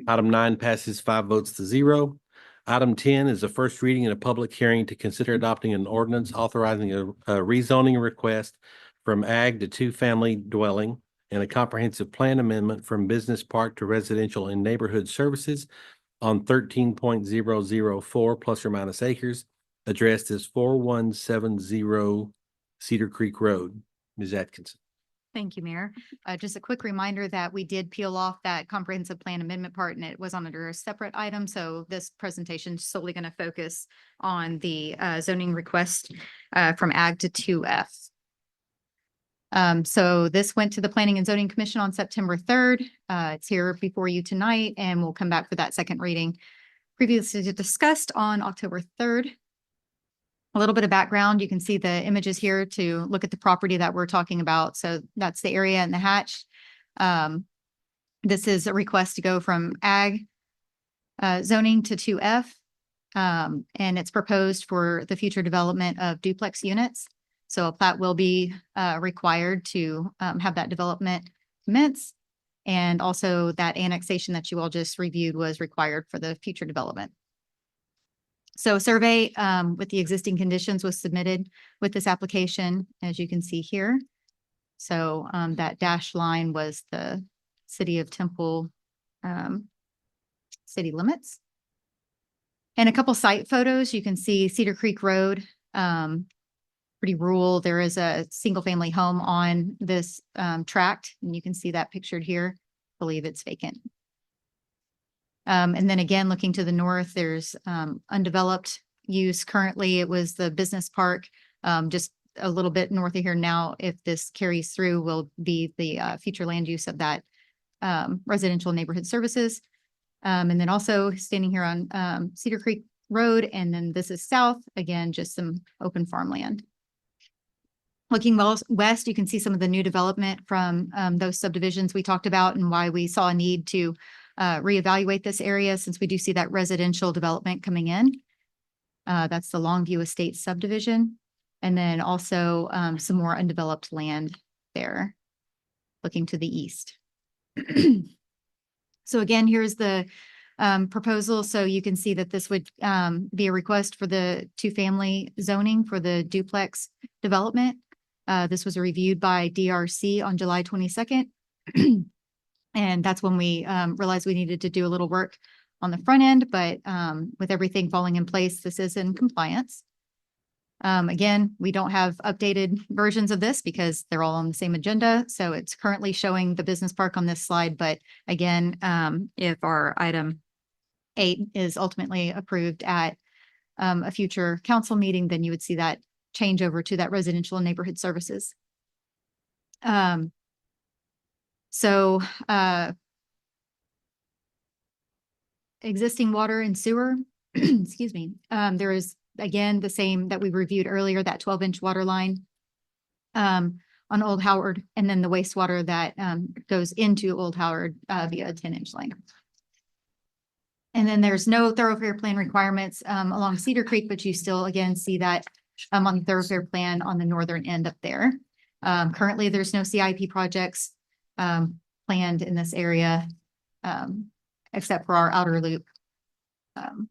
[SPEAKER 1] Item 9 passes 5 votes to 0. Item 10 is a first reading and a public hearing to consider adopting an ordinance authorizing a rezoning request from ag to 2-family dwelling and a comprehensive plan amendment from business park to residential and neighborhood services on 13.004 plus or minus acres, addressed as 4170 Cedar Creek Road. Ms. Atkinson.
[SPEAKER 8] Thank you, Mayor. Just a quick reminder that we did peel off that comprehensive plan amendment part and it was on under a separate item. So this presentation is solely going to focus on the zoning request from ag to 2F. So this went to the Planning and Zoning Commission on September 3rd. It's here before you tonight and we'll come back for that second reading. Previously discussed on October 3rd. A little bit of background, you can see the images here to look at the property that we're talking about. So that's the area in the hatch. This is a request to go from ag zoning to 2F. And it's proposed for the future development of duplex units. So a plat will be required to have that development commence. And also that annexation that you all just reviewed was required for the future development. So a survey with the existing conditions was submitted with this application, as you can see here. So that dashed line was the city of Temple city limits. And a couple site photos, you can see Cedar Creek Road, pretty rural. There is a single family home on this tract, and you can see that pictured here. I believe it's vacant. And then again, looking to the north, there's undeveloped use. Currently, it was the business park, just a little bit north of here now. If this carries through, will be the future land use of that residential neighborhood services. And then also standing here on Cedar Creek Road, and then this is south, again, just some open farmland. Looking west, you can see some of the new development from those subdivisions we talked about and why we saw a need to reevaluate this area since we do see that residential development coming in. That's the Longview Estates subdivision. And then also some more undeveloped land there, looking to the east. So again, here's the proposal. So you can see that this would be a request for the 2-family zoning for the duplex development. This was reviewed by DRC on July 22nd. And that's when we realized we needed to do a little work on the front end, but with everything falling in place, this is in compliance. Again, we don't have updated versions of this because they're all on the same agenda. So it's currently showing the business park on this slide. But again, if our item 8 is ultimately approved at a future council meeting, then you would see that change over to that residential and neighborhood services. So, existing water and sewer, excuse me, there is, again, the same that we reviewed earlier, that 12-inch water line on Old Howard, and then the wastewater that goes into Old Howard via a 10-inch line. And then there's no thoroughfare plan requirements along Cedar Creek, but you still, again, see that on the thoroughfare plan on the northern end up there. Currently, there's no CIP projects planned in this area, except for our outer loop. And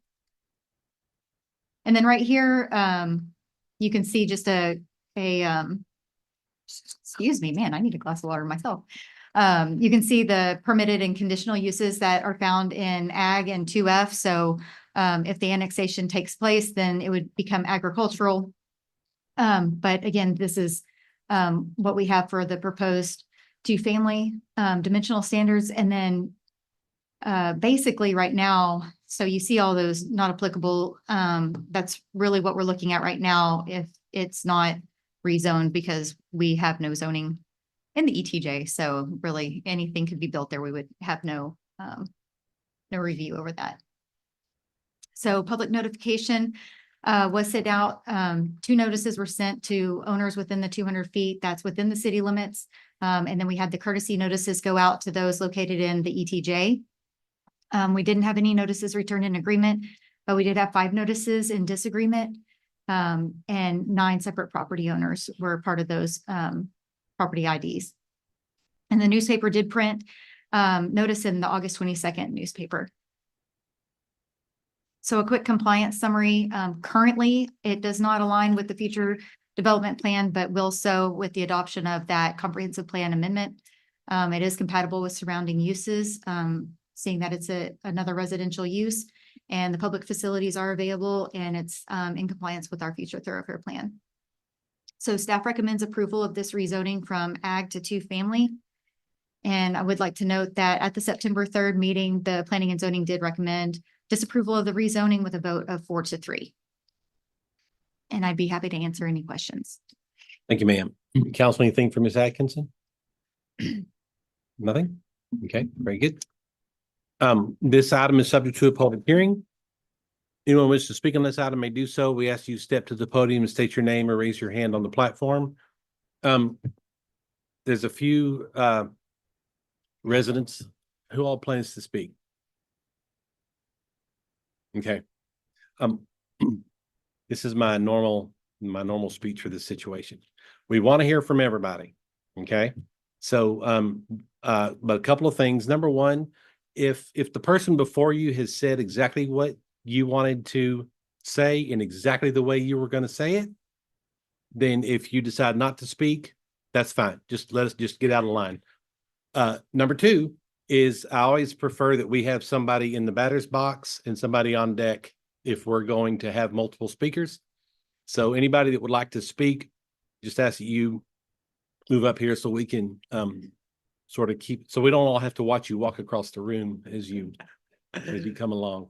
[SPEAKER 8] then right here, you can see just excuse me, man, I need a glass of water myself. You can see the permitted and conditional uses that are found in ag and 2F. So if the annexation takes place, then it would become agricultural. But again, this is what we have for the proposed 2-family dimensional standards. And then basically right now, so you see all those not applicable. That's really what we're looking at right now if it's not rezoned, because we have no zoning in the ETJ. So really anything could be built there. We would have no review over that. So public notification was sent out. 2 notices were sent to owners within the 200 feet. That's within the city limits. And then we had the courtesy notices go out to those located in the ETJ. We didn't have any notices returned in agreement, but we did have 5 notices in disagreement. And 9 separate property owners were part of those property IDs. And the newspaper did print notice in the August 22nd newspaper. So a quick compliance summary. Currently, it does not align with the future development plan, but will so with the adoption of that comprehensive plan amendment. It is compatible with surrounding uses, seeing that it's another residential use, and the public facilities are available, and it's in compliance with our future thoroughfare plan. So staff recommends approval of this rezoning from ag to 2-family. And I would like to note that at the September 3rd meeting, the planning and zoning did recommend disapproval of the rezoning with a vote of 4-3. And I'd be happy to answer any questions.
[SPEAKER 1] Thank you, ma'am. Council, anything for Ms. Atkinson? Nothing? Okay, very good. This item is subject to a public hearing. Anyone wish to speak on this item may do so. We ask you to step to the podium and state your name or raise your hand on the platform. There's a few residents who all plans to speak. Okay. This is my normal speech for this situation. We want to hear from everybody. Okay. So, but a couple of things. Number one, if the person before you has said exactly what you wanted to say in exactly the way you were going to say it, then if you decide not to speak, that's fine. Just let us just get out of line. Number two is I always prefer that we have somebody in the batter's box and somebody on deck if we're going to have multiple speakers. So anybody that would like to speak, just ask that you move up here so we can sort of keep, so we don't all have to watch you walk across the room as you come along.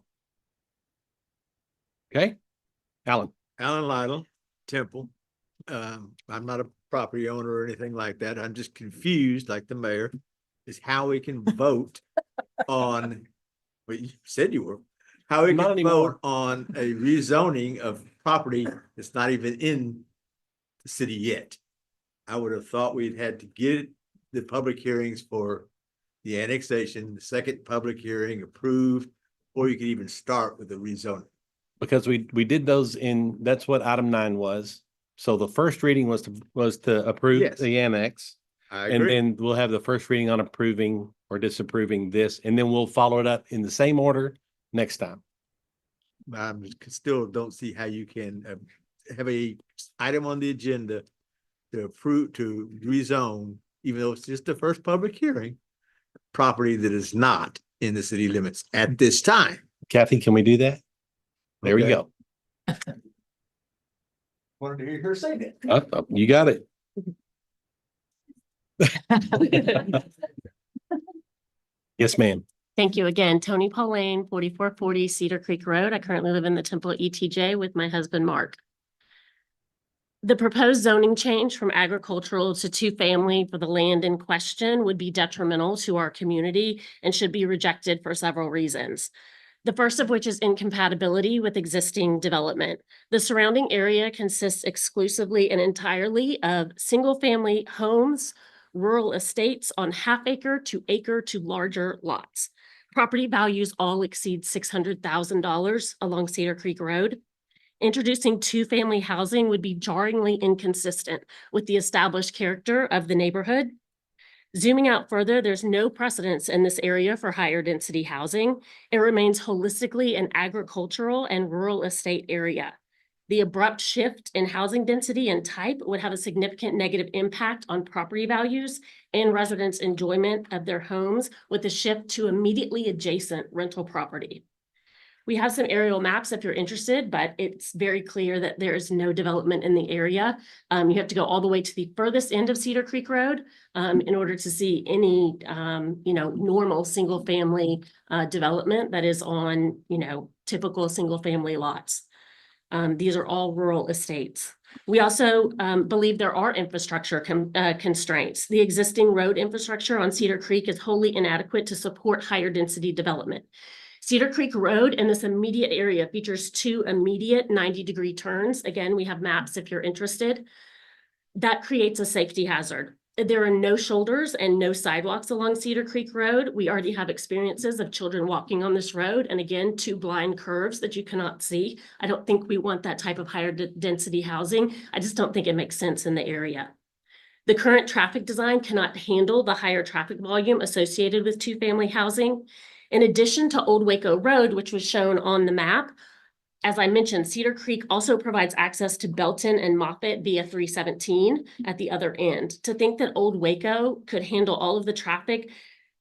[SPEAKER 1] Okay, Alan.
[SPEAKER 9] Alan Lytle, Temple. I'm not a property owner or anything like that. I'm just confused, like the mayor, is how we can vote on, what you said you were, how we
[SPEAKER 1] Not
[SPEAKER 9] can
[SPEAKER 1] anymore.
[SPEAKER 9] vote on a rezoning of property that's not even in the city yet. I would have thought we'd had to get the public hearings for the annexation, the second public hearing approved, or you could even start with the rezoning.
[SPEAKER 1] Because we did those that's what item 9 was. So the first reading was to approve
[SPEAKER 9] Yes.
[SPEAKER 1] the annex.
[SPEAKER 9] I
[SPEAKER 1] And
[SPEAKER 9] agree.
[SPEAKER 1] then we'll have the first reading on approving or disapproving this, and then we'll follow it up in the same order next time.
[SPEAKER 9] I still don't see how you can have a item on the agenda to approve, to rezone, even though it's just the first public hearing, property that is not in the city limits at this time.
[SPEAKER 1] Kathy, can we do that? There we
[SPEAKER 9] Okay.
[SPEAKER 1] go.
[SPEAKER 9] Wanted to hear her say that.
[SPEAKER 1] You got it. Yes, ma'am.
[SPEAKER 12] Thank you again. Tony Pauline, 4440 Cedar Creek Road. I currently live in the Temple ETJ with my husband, Mark. The proposed zoning change from agricultural to two-family for the land in question would be detrimental to our community and should be rejected for several reasons. The first of which is incompatibility with existing development. The surrounding area consists exclusively and entirely of single-family homes, rural estates on half-acre to larger lots. Property values all exceed $600,000 along Cedar Creek Road. Introducing two-family housing would be jarringly inconsistent with the established character of the neighborhood. Zooming out further, there's no precedence in this area for higher density housing. It remains holistically an agricultural and rural estate area. The abrupt shift in housing density and type would have a significant negative impact on property values and residents' enjoyment of their homes with a shift to immediately adjacent rental property. We have some aerial maps if you're interested, but it's very clear that there is no development in the area. You have to go all the way to the furthest end of Cedar Creek Road in order to see any, normal single family development that is on, typical single family lots. These are all rural estates. We also believe there are infrastructure constraints. The existing road infrastructure on Cedar Creek is wholly inadequate to support higher density development. Cedar Creek Road in this immediate area features two immediate 90-degree turns. Again, we have maps if you're interested. That creates a safety hazard. There are no shoulders and no sidewalks along Cedar Creek Road. We already have experiences of children walking on this road. And again, two blind curves that you cannot see. I don't think we want that type of higher density housing. I just don't think it makes sense in the area. The current traffic design cannot handle the higher traffic volume associated with two-family housing. In addition to Old Waco Road, which was shown on the map, as I mentioned, Cedar Creek also provides access to Belton and Moffett via 317 at the other end. To think that Old Waco could handle all of the traffic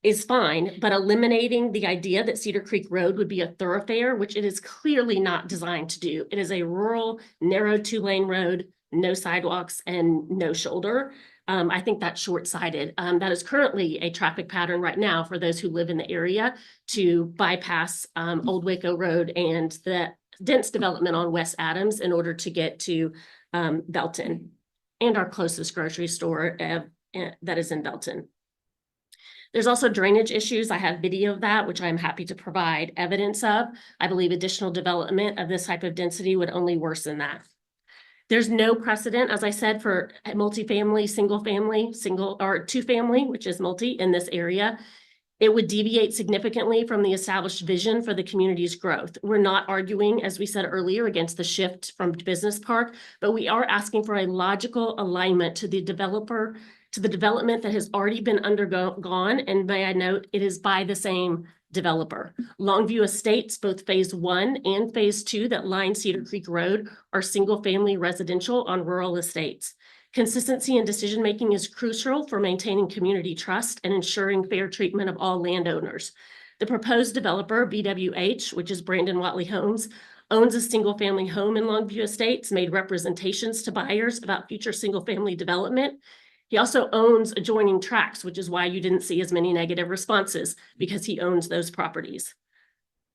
[SPEAKER 12] is fine, but eliminating the idea that Cedar Creek Road would be a thoroughfare, which it is clearly not designed to do. It is a rural, narrow two-lane road, no sidewalks and no shoulder. I think that's short-sighted. That is currently a traffic pattern right now for those who live in the area to bypass Old Waco Road and the dense development on West Adams in order to get to Belton and our closest grocery store that is in Belton. There's also drainage issues. I have video of that, which I'm happy to provide evidence of. I believe additional development of this type of density would only worsen that. There's no precedent, as I said, for multifamily, single or two-family, which is multi in this area. It would deviate significantly from the established vision for the community's growth. We're not arguing, as we said earlier, against the shift from business park, but we are asking for a logical alignment to the development that has already been undergone. And may I note, it is by the same developer. Longview Estates, both phase 1 and phase 2 that line Cedar Creek Road are single-family residential on rural estates. Consistency in decision-making is crucial for maintaining community trust and ensuring fair treatment of all landowners. The proposed developer, BWH, which is Brandon Watley Homes, owns a single-family home in Longview Estates, made representations to buyers about future single-family development. He also owns adjoining tracts, which is why you didn't see as many negative responses, because he owns those properties.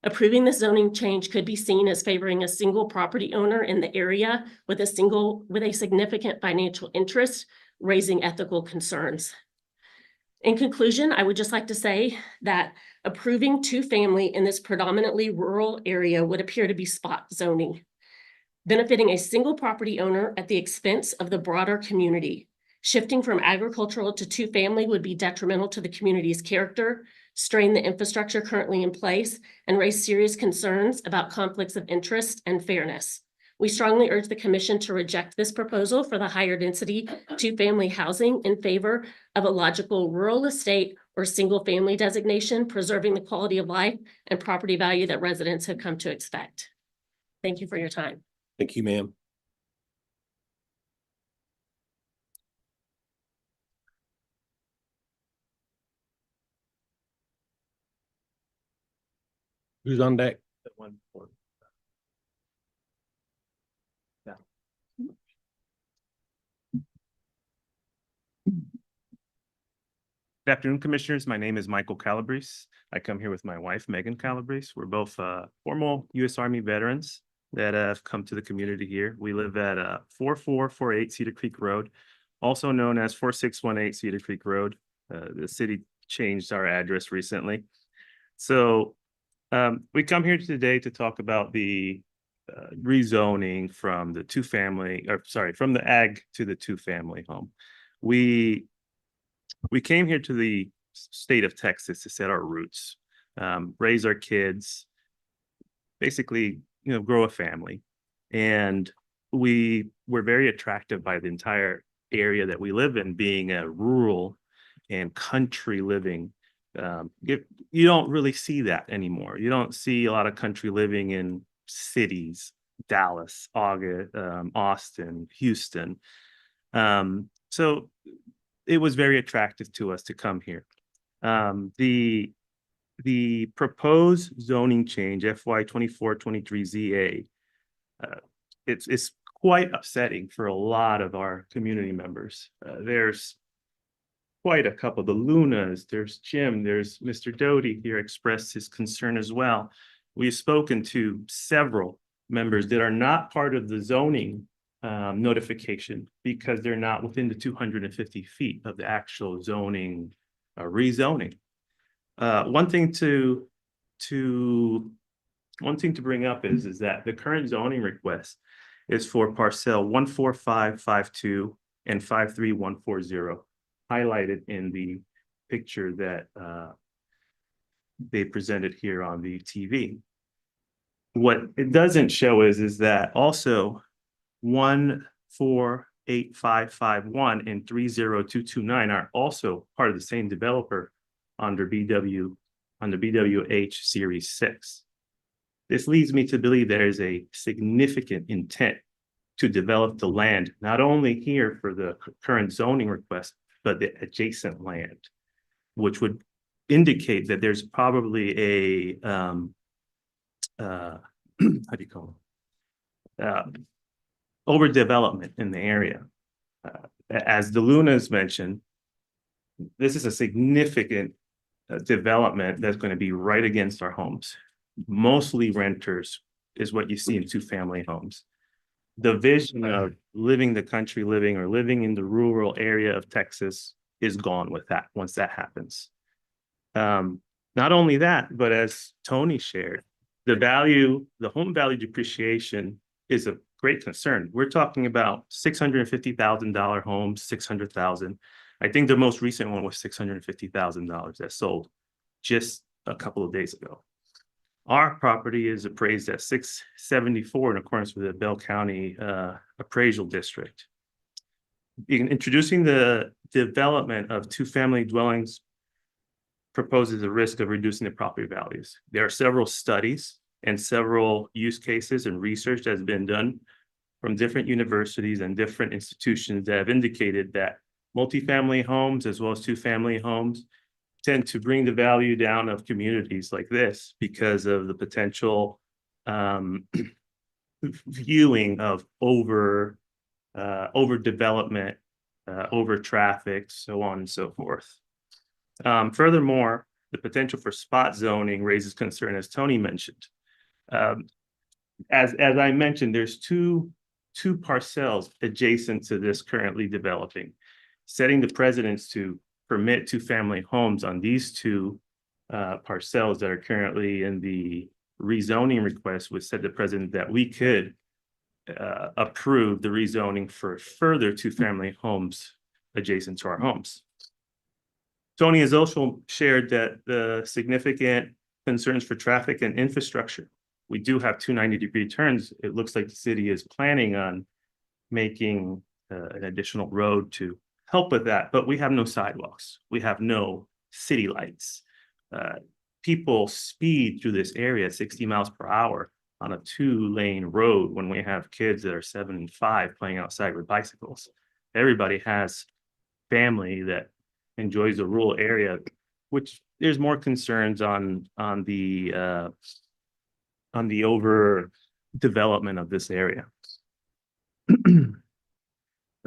[SPEAKER 12] Approving this zoning change could be seen as favoring a single property owner in the area with a significant financial interest, raising ethical concerns. In conclusion, I would just like to say that approving two-family in this predominantly rural area would appear to be spot zoning, benefiting a single property owner at the expense of the broader community. Shifting from agricultural to two-family would be detrimental to the community's character, strain the infrastructure currently in place, and raise serious concerns about conflicts of interest and fairness. We strongly urge the commission to reject this proposal for the higher density two-family housing in favor of a logical rural estate or single-family designation, preserving the quality of life and property value that residents have come to expect. Thank you for your time.
[SPEAKER 1] Thank you, ma'am. Who's on deck?
[SPEAKER 16] Good afternoon, Commissioners. My name is Michael Calabrese. I come here with my wife, Megan Calabrese. We're both formal U.S. Army veterans that have come to the community here. We live at 4448 Cedar Creek Road, also known as 4618 Cedar Creek Road. The city changed our address recently. So we come here today to talk about the rezoning from the from the ag to the two-family home. We came here to the state of Texas to set our roots, raise our kids, basically, grow a family. And we were very attracted by the entire area that we live in, being a rural and country living. You don't really see that anymore. You don't see a lot of country living in cities, Dallas, Austin, Houston. So it was very attractive to us to come here. The proposed zoning change, FY 24-23 ZA, it's quite upsetting for a lot of our community members. There's quite a couple, the Lunas, there's Jim, there's Mr. Doty here expressed his concern as well. We've spoken to several members that are not part of the zoning notification because they're not within the 250 feet of the actual zoning rezoning. One thing to bring up is that the current zoning request is for parcel 14552 and 53140, highlighted in the picture that they presented here on the TV. What it doesn't show is that also 148551 and 30229 are also part of the same developer under BWH Series 6. This leads me to believe there is a significant intent to develop the land, not only here for the current zoning request, but the adjacent land, which would indicate that there's probably a how do you call it? Overdevelopment in the area. As the Lunas mentioned, this is a significant development that's going to be right against our homes. Mostly renters is what you see in two-family homes. The vision of living the country living or living in the rural area of Texas is gone with that once that happens. Not only that, but as Tony shared, the home value depreciation is a great concern. We're talking about $650,000 homes, 600,000. I think the most recent one was $650,000 that sold just a couple of days ago. Our property is appraised at $674 in accordance with the Bell County appraisal district. Introducing the development of two-family dwellings proposes a risk of reducing the property values. There are several studies and several use cases and research that has been done from different universities and different institutions that have indicated that multifamily homes as well as two-family homes tend to bring the value down of communities like this because of the potential viewing of overdevelopment, over traffic, so on and so forth. Furthermore, the potential for spot zoning raises concern, as Tony mentioned. As I mentioned, there's two parcels adjacent to this currently developing. Setting the precedence to permit two-family homes on these two parcels that are currently in the rezoning request would set the precedent that we could approve the rezoning for further two-family homes adjacent to our homes. Tony has also shared that the significant concerns for traffic and infrastructure. We do have 290-degree turns. It looks like the city is planning on making an additional road to help with that, but we have no sidewalks. We have no city lights. People speed through this area at 60 miles per hour on a 2-lane road when we have kids that are 7 and 5 playing outside with bicycles. Everybody has family that enjoys the rural area, which there's more concerns on the over development of this area.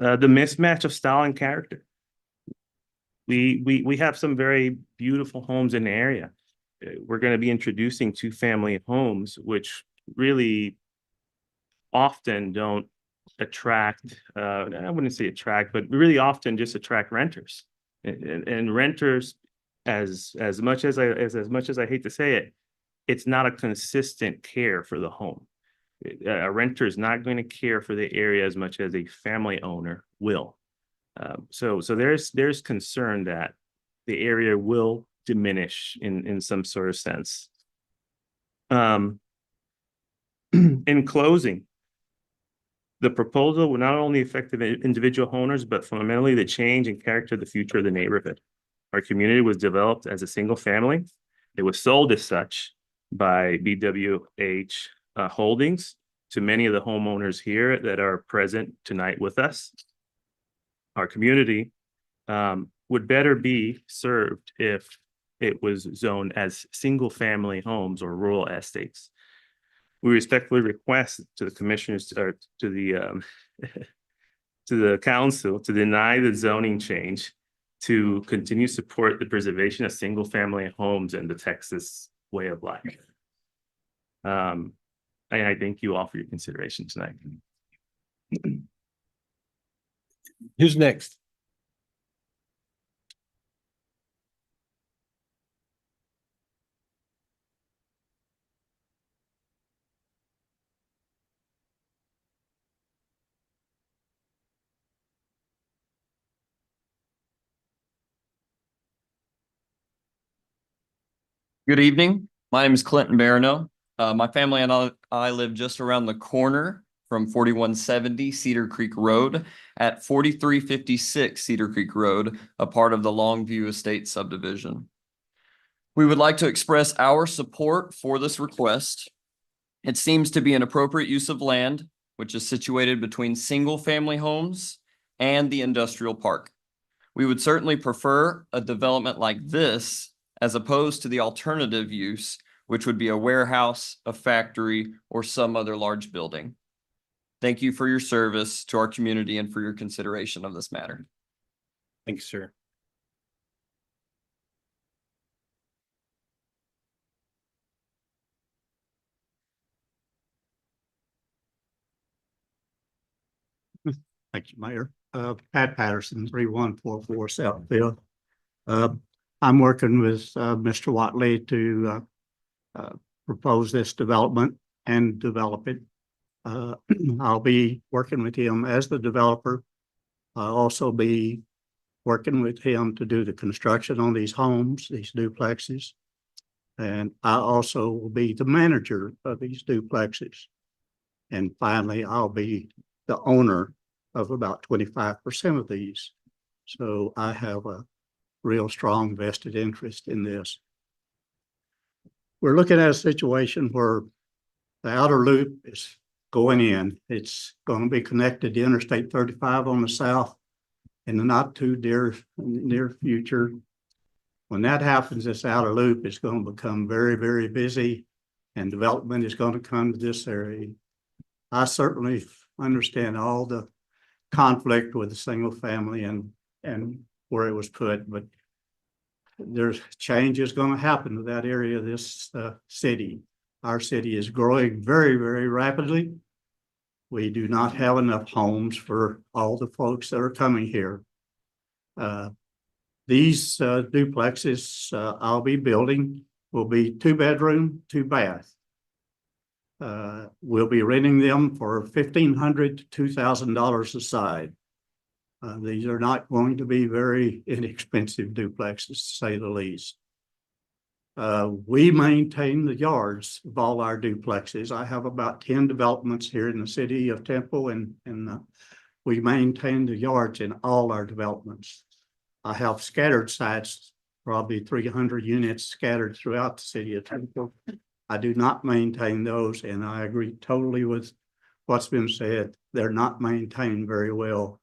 [SPEAKER 16] The mismatch of style and character. We have some very beautiful homes in the area. We're going to be introducing two-family homes, which really often don't attract, I wouldn't say attract, but really often just attract renters. And renters, as much as I hate to say it, it's not a consistent care for the home. A renter is not going to care for the area as much as a family owner will. So there's concern that the area will diminish in some sort of sense. In closing, the proposal will not only affect the individual owners, but fundamentally the change and character of the future of the neighborhood. Our community was developed as a single family. It was sold as such by BWH Holdings to many of the homeowners here that are present tonight with us. Our community would better be served if it was zoned as single-family homes or rural estates. We respectfully request to the commissioners or to the to the council to deny the zoning change to continue support the preservation of single-family homes and the Texas way of life. And I thank you all for your consideration tonight.
[SPEAKER 1] Who's next?
[SPEAKER 17] Good evening. My name is Clinton Barano. My family and I live just around the corner from 4170 Cedar Creek Road at 4356 Cedar Creek Road, a part of the Longview Estate subdivision. We would like to express our support for this request. It seems to be an appropriate use of land, which is situated between single-family homes and the industrial park. We would certainly prefer a development like this as opposed to the alternative use, which would be a warehouse, a factory, or some other large building. Thank you for your service to our community and for your consideration of this matter.
[SPEAKER 1] Thank you, sir.
[SPEAKER 18] Thank you, Mayor. Pat Patterson, 3144 Southfield. I'm working with Mr. Watley to propose this development and develop it. I'll be working with him as the developer. I'll also be working with him to do the construction on these homes, these duplexes. And I also will be the manager of these duplexes. And finally, I'll be the owner of about 25% of these. So I have a real strong vested interest in this. We're looking at a situation where the outer loop is going in. It's going to be connected to Interstate 35 on the south in the not too near future. When that happens, this outer loop is going to become very, very busy and development is going to come to this area. I certainly understand all the conflict with the single family and where it was put, but there's change is going to happen to that area of this city. Our city is growing very, very rapidly. We do not have enough homes for all the folks that are coming here. These duplexes I'll be building will be 2-bedroom, 2-bath. We'll be renting them for $1,500 to $2,000 a side. These are not going to be very inexpensive duplexes, to say the least. We maintain the yards of all our duplexes. I have about 10 developments here in the city of Temple, and we maintain the yards in all our developments. I have scattered sites, probably 300 units scattered throughout the city of Temple. I do not maintain those, and I agree totally with what's been said. They're not maintained very well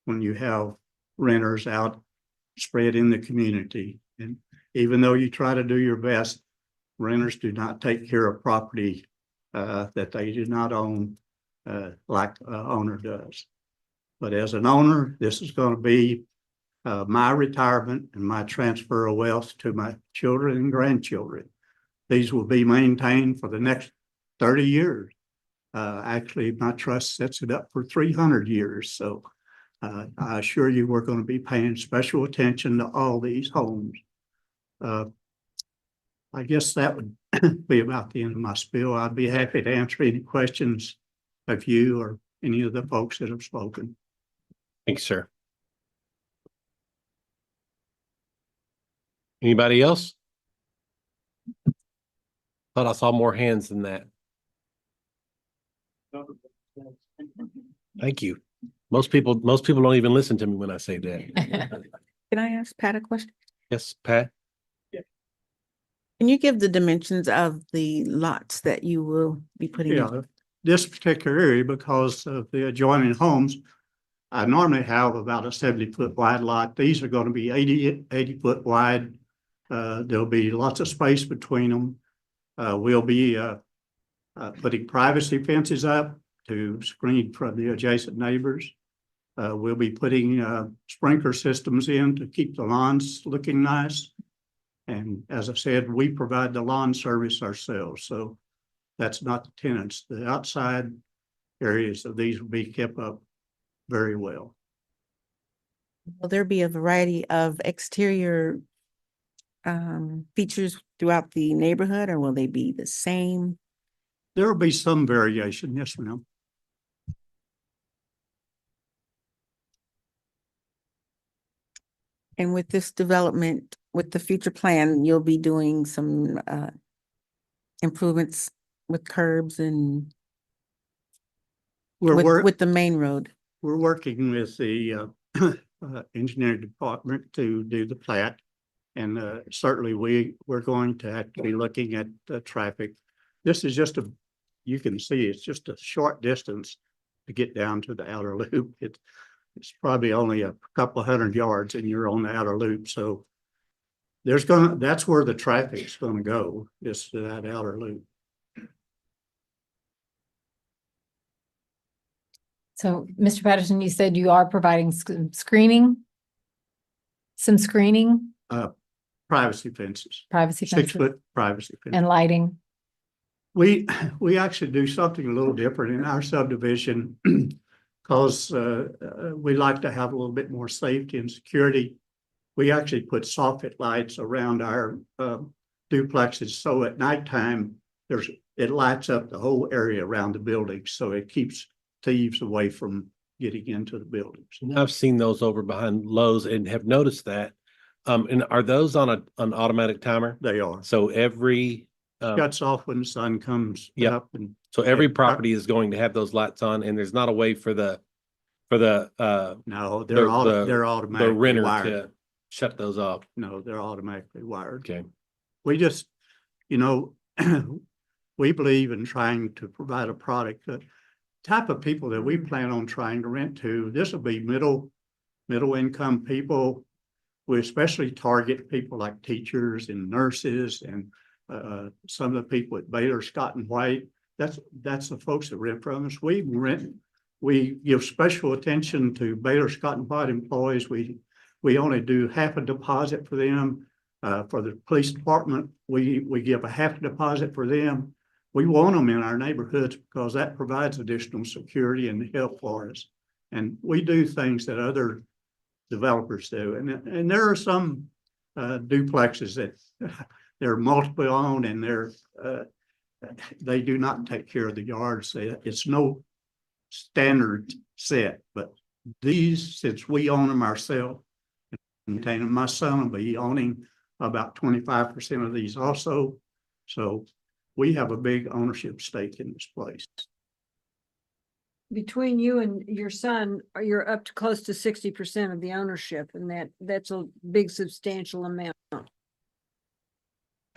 [SPEAKER 18] when you have renters out spread in the community. And even though you try to do your best, renters do not take care of property that they do not own like an owner does. But as an owner, this is going to be my retirement and my transfer of wealth to my children and grandchildren. These will be maintained for the next 30 years. Actually, my trust sets it up for 300 years. So I assure you, we're going to be paying special attention to all these homes. I guess that would be about the end of my spiel. I'd be happy to answer any questions of you or any of the folks that have spoken.
[SPEAKER 1] Thanks, sir. Anybody else? Thought I saw more hands than that. Thank you. Most people don't even listen to me when I say that.
[SPEAKER 3] Can I ask Pat a question?
[SPEAKER 1] Yes, Pat?
[SPEAKER 3] Can you give the dimensions of the lots that you will be putting in?
[SPEAKER 18] Yeah, this particular area, because of the adjoining homes, I normally have about a 70-foot wide lot. These are going to be 80 foot wide. There'll be lots of space between them. We'll be putting privacy fences up to screen from the adjacent neighbors. We'll be putting sprinkler systems in to keep the lawns looking nice. And as I said, we provide the lawn service ourselves. So that's not the tenants. The outside areas of these will be kept up very well.
[SPEAKER 3] Will there be a variety of exterior features throughout the neighborhood, or will they be the same?
[SPEAKER 18] There will be some variation, yes, ma'am.
[SPEAKER 3] And with this development, with the future plan, you'll be doing some improvements with curbs and with the main road.
[SPEAKER 18] We're working with the engineering department to do the plat. And certainly we're going to have to be looking at the traffic. This is just you can see it's just a short distance to get down to the outer loop. It's probably only a couple of 100 yards and you're on the outer loop. So that's where the traffic's gonna go, is to that outer loop.
[SPEAKER 13] So, Mr. Patterson, you said you are providing screening? Some screening,
[SPEAKER 18] Privacy fences,
[SPEAKER 13] privacy fences
[SPEAKER 18] 6-foot privacy fence.
[SPEAKER 13] and lighting?
[SPEAKER 18] We actually do something a little different in our subdivision because we like to have a little bit more safety and security. We actually put soffit lights around our duplexes. So at nighttime, it lights up the whole area around the building. So it keeps thieves away from getting into the buildings.
[SPEAKER 1] I've seen those over behind Lowe's and have noticed that. And are those on an automatic timer?
[SPEAKER 18] They are.
[SPEAKER 1] So every
[SPEAKER 18] Shuts off when the sun comes up. And
[SPEAKER 1] so every property is going to have those lights on, and there's not a way for the
[SPEAKER 18] no, they're automatically
[SPEAKER 1] the renter
[SPEAKER 18] wired.
[SPEAKER 1] to shut those off.
[SPEAKER 18] No, they're automatically wired.
[SPEAKER 1] Okay.
[SPEAKER 18] We just, we believe in trying to provide a product that type of people that we plan on trying to rent to. This will be middle income people. We especially target people like teachers and nurses and some of the people at Baylor, Scott and White. That's the folks that rent from us. We give special attention to Baylor, Scott and White employees. We only do half a deposit for them. For the police department, we give a half a deposit for them. We want them in our neighborhoods because that provides additional security and help for us. And we do things that other developers do. And there are some duplexes that they're multiple owned and they do not take care of the yards. It's no standard set, but these, since we own them ourselves, maintain them, my son will be owning about 25% of these also. So we have a big ownership stake in this place.
[SPEAKER 7] Between you and your son, you're up to close to 60% of the ownership, and that's a big substantial amount.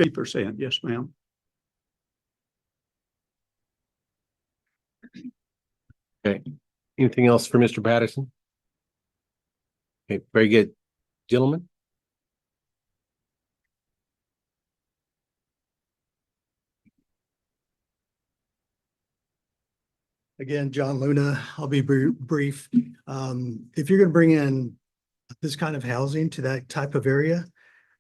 [SPEAKER 18] 50%, yes, ma'am.
[SPEAKER 1] Okay. Anything else for Mr. Patterson? Okay, very good. Gentlemen?
[SPEAKER 14] Again, John Luna, I'll be brief. If you're going to bring in this kind of housing to that type of area.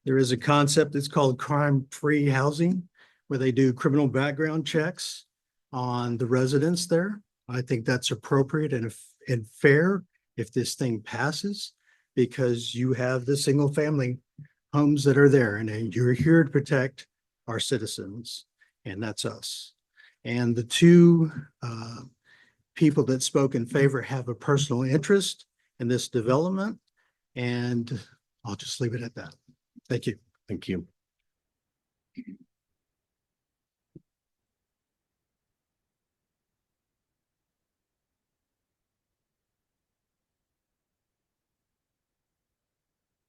[SPEAKER 14] There is a concept that's called crime-free housing, where they do criminal background checks on the residents there. I think that's appropriate and fair if this thing passes, because you have the single-family homes that are there, and you're here to protect our citizens, and that's us. And the two people that spoke in favor have a personal interest in this development, and I'll just leave it at that. Thank you.
[SPEAKER 1] Thank you.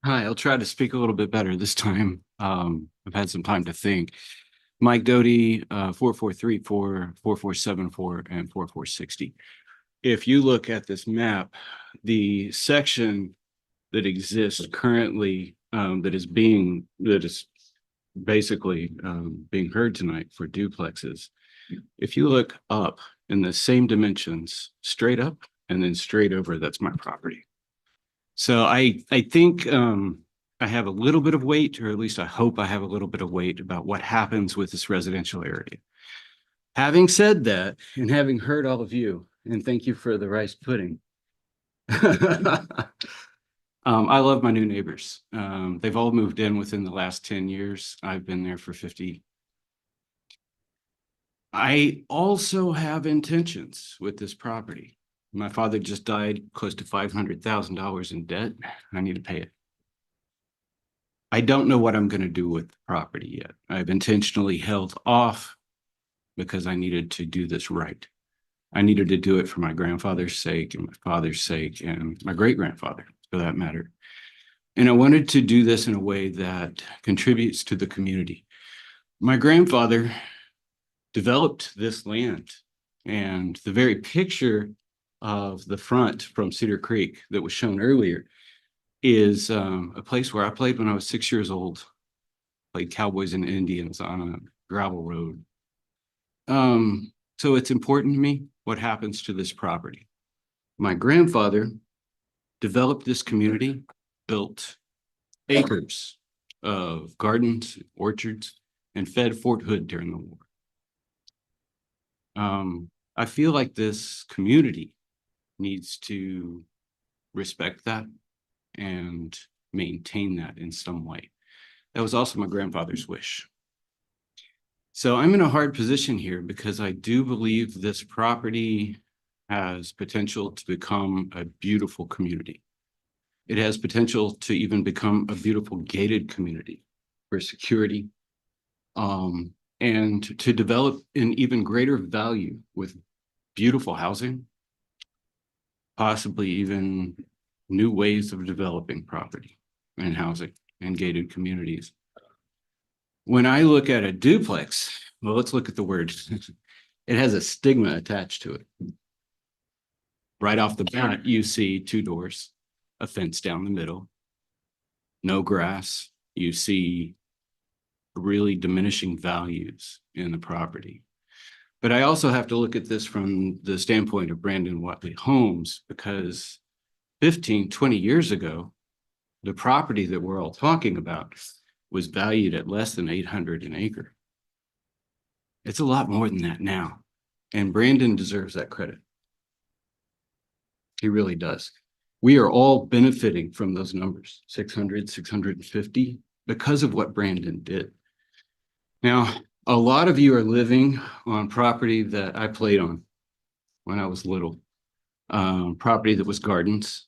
[SPEAKER 11] Hi, I'll try to speak a little bit better this time. I've had some time to think. Mike Doty, 4434, 4474, and 4460. If you look at this map, the section that exists currently, that is basically being heard tonight for duplexes. If you look up in the same dimensions, straight up and then straight over, that's my property. So I think I have a little bit of weight, or at least I hope I have a little bit of weight about what happens with this residential area. Having said that, and having heard all of you, and thank you for the rice pudding. I love my new neighbors. They've all moved in within the last 10 years. I've been there for 50. I also have intentions with this property. My father just died, close to $500,000 in debt. I need to pay it. I don't know what I'm going to do with the property yet. I've intentionally held off because I needed to do this right. I needed to do it for my grandfather's sake and my father's sake and my great-grandfather, for that matter. And I wanted to do this in a way that contributes to the community. My grandfather developed this land, and the very picture of the front from Cedar Creek that was shown earlier is a place where I played when I was 6 years old. Played Cowboys and Indians on a gravel road. So it's important to me what happens to this property. My grandfather developed this community, built acres of gardens, orchards, and fed Fort Hood during the war. I feel like this community needs to respect that and maintain that in some way. That was also my grandfather's wish. So I'm in a hard position here because I do believe this property has potential to become a beautiful community. It has potential to even become a beautiful gated community for security, and to develop an even greater value with beautiful housing, possibly even new ways of developing property and housing and gated communities. When I look at a duplex, well, let's look at the word. It has a stigma attached to it. Right off the bat, you see two doors, a fence down the middle, no grass. You see really diminishing values in the property. But I also have to look at this from the standpoint of Brandon Watley Homes, because 15, 20 years ago, the property that we're all talking about was valued at less than $800 an acre. It's a lot more than that now. And Brandon deserves that credit. He really does. We are all benefiting from those numbers, 600, 650, because of what Brandon did. Now, a lot of you are living on property that I played on when I was little. Property that was gardens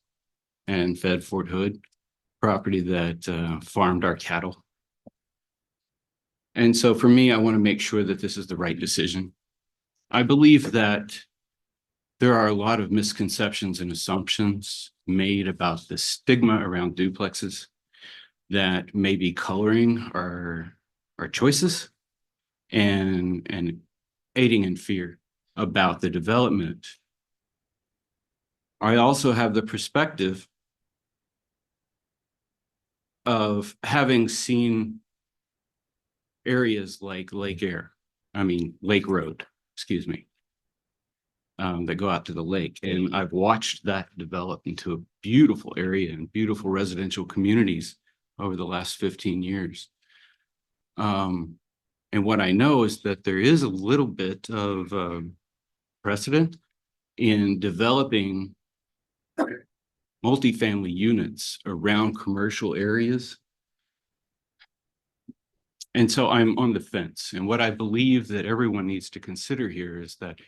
[SPEAKER 11] and fed Fort Hood, property that farmed our cattle. And so for me, I want to make sure that this is the right decision. I believe that there are a lot of misconceptions and assumptions made about the stigma around duplexes that may be coloring our choices and aiding in fear about the development. I also have the perspective of having seen areas like Lake Road, excuse me. that go out to the lake. And I've watched that develop into a beautiful area and beautiful residential communities over the last 15 years. And what I know is that there is a little bit of precedent in developing multifamily units around commercial areas. And so I'm on the fence. And what I believe that everyone needs to consider here is that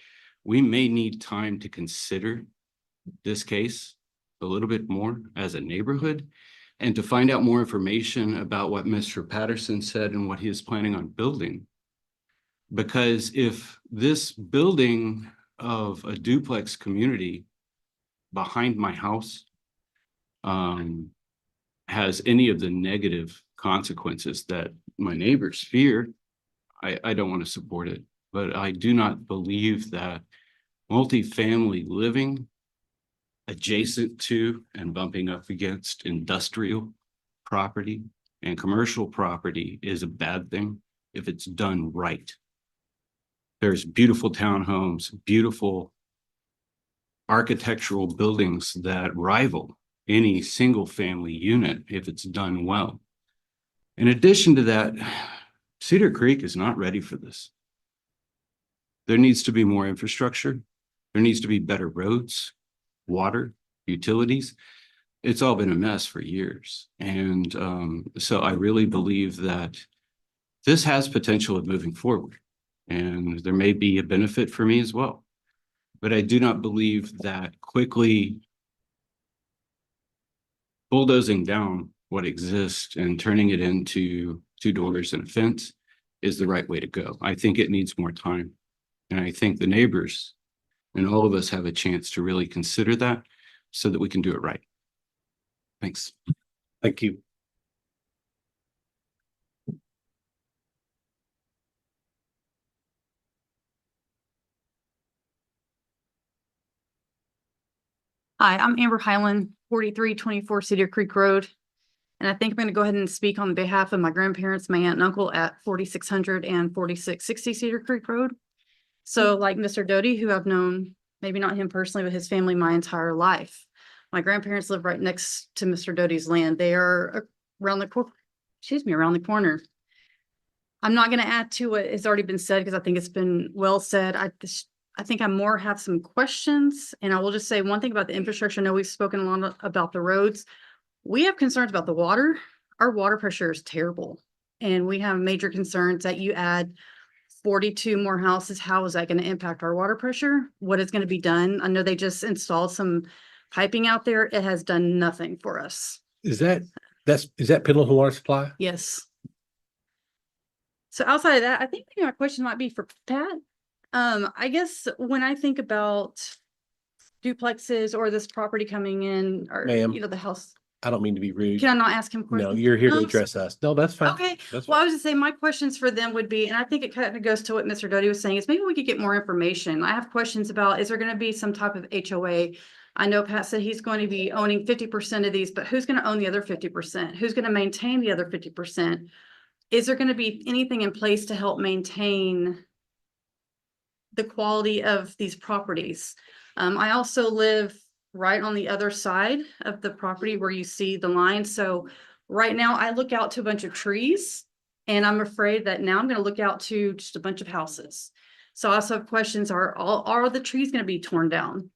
[SPEAKER 11] we may need time to consider this case a little bit more as a neighborhood and to find out more information about what Mr. Patterson said and what he is planning on building. Because if this building of a duplex community behind my house has any of the negative consequences that my neighbors fear, I don't want to support it. But I do not believe that multifamily living adjacent to and bumping up against industrial property and commercial property is a bad thing if it's done right. There's beautiful townhomes, beautiful architectural buildings that rival any single family unit if it's done well. In addition to that, Cedar Creek is not ready for this. There needs to be more infrastructure. There needs to be better roads, water, utilities. It's all been a mess for years. And so I really believe that this has potential of moving forward. And there may be a benefit for me as well. But I do not believe that quickly bulldozing down what exists and turning it into 2 doors and a fence is the right way to go. I think it needs more time. And I think the neighbors and all of us have a chance to really consider that so that we can do it right. Thanks.
[SPEAKER 1] Thank you.
[SPEAKER 19] Hi, I'm Amber Highland, 4324 Cedar Creek Road. And I think I'm going to go ahead and speak on behalf of my grandparents, my aunt and uncle at 4600 and 4660 Cedar Creek Road. So like Mr. Doty, who I've known, maybe not him personally, but his family my entire life. My grandparents live right next to Mr. Doty's land. They are around the corner. I'm not going to add to what has already been said because I think it's been well said. I think I more have some questions, and I will just say one thing about the infrastructure. I know we've spoken a lot about the roads. We have concerns about the water. Our water pressure is terrible, and we have major concerns that you add 42 more houses. How is that going to impact our water pressure? What is going to be done? I know they just installed some piping out there. It has done nothing for us.
[SPEAKER 1] Is that Pendleton Water Supply?
[SPEAKER 19] Yes. So outside of that, I think maybe my question might be for Pat. I guess when I think about duplexes or this property coming in, or,
[SPEAKER 1] Ma'am.
[SPEAKER 19] the house,
[SPEAKER 1] I don't mean to be rude.
[SPEAKER 19] can I not ask him questions?
[SPEAKER 1] No, you're here to
[SPEAKER 19] No,
[SPEAKER 1] address us. No, that's fine.
[SPEAKER 19] Okay,
[SPEAKER 1] That's
[SPEAKER 19] well, I
[SPEAKER 1] fine.
[SPEAKER 19] was just saying, my questions for them would be, and I think it kind of goes to what Mr. Doty was saying, is maybe we could get more information. I have questions about, is there going to be some type of HOA? I know Pat said he's going to be owning 50% of these, but who's going to own the other 50%? Who's going to maintain the other 50%? Is there going to be anything in place to help maintain the quality of these properties? I also live right on the other side of the property where you see the line. So right now I look out to a bunch of trees, and I'm afraid that now I'm going to look out to just a bunch of houses. So I also have questions, are the trees going to be torn down?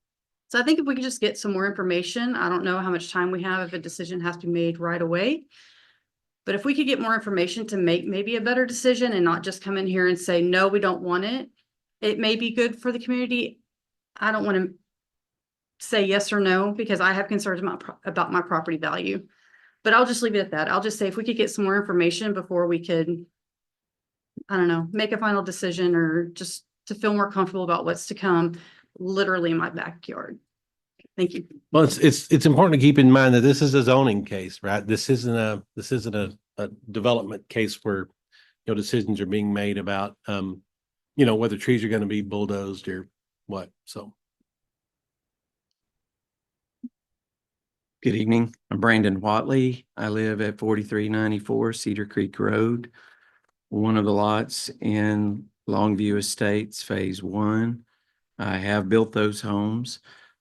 [SPEAKER 19] So I think if we could just get some more information, I don't know how much time we have, if a decision has to be made right away. But if we could get more information to make maybe a better decision and not just come in here and say, no, we don't want it. It may be good for the community. I don't want to say yes or no because I have concerns about my property value. But I'll just leave it at that. I'll just say if we could get some more information before we could, I don't know, make a final decision or just to feel more comfortable about what's to come, literally in my backyard. Thank you.
[SPEAKER 1] Well, it's important to keep in mind that this is a zoning case, right? This isn't a development case where, decisions are being made about, whether trees are going to be bulldozed or what. So.
[SPEAKER 20] Good evening. I'm Brandon Watley. I live at 4394 Cedar Creek Road, one of the lots in Longview Estates, Phase 1. I have built those homes.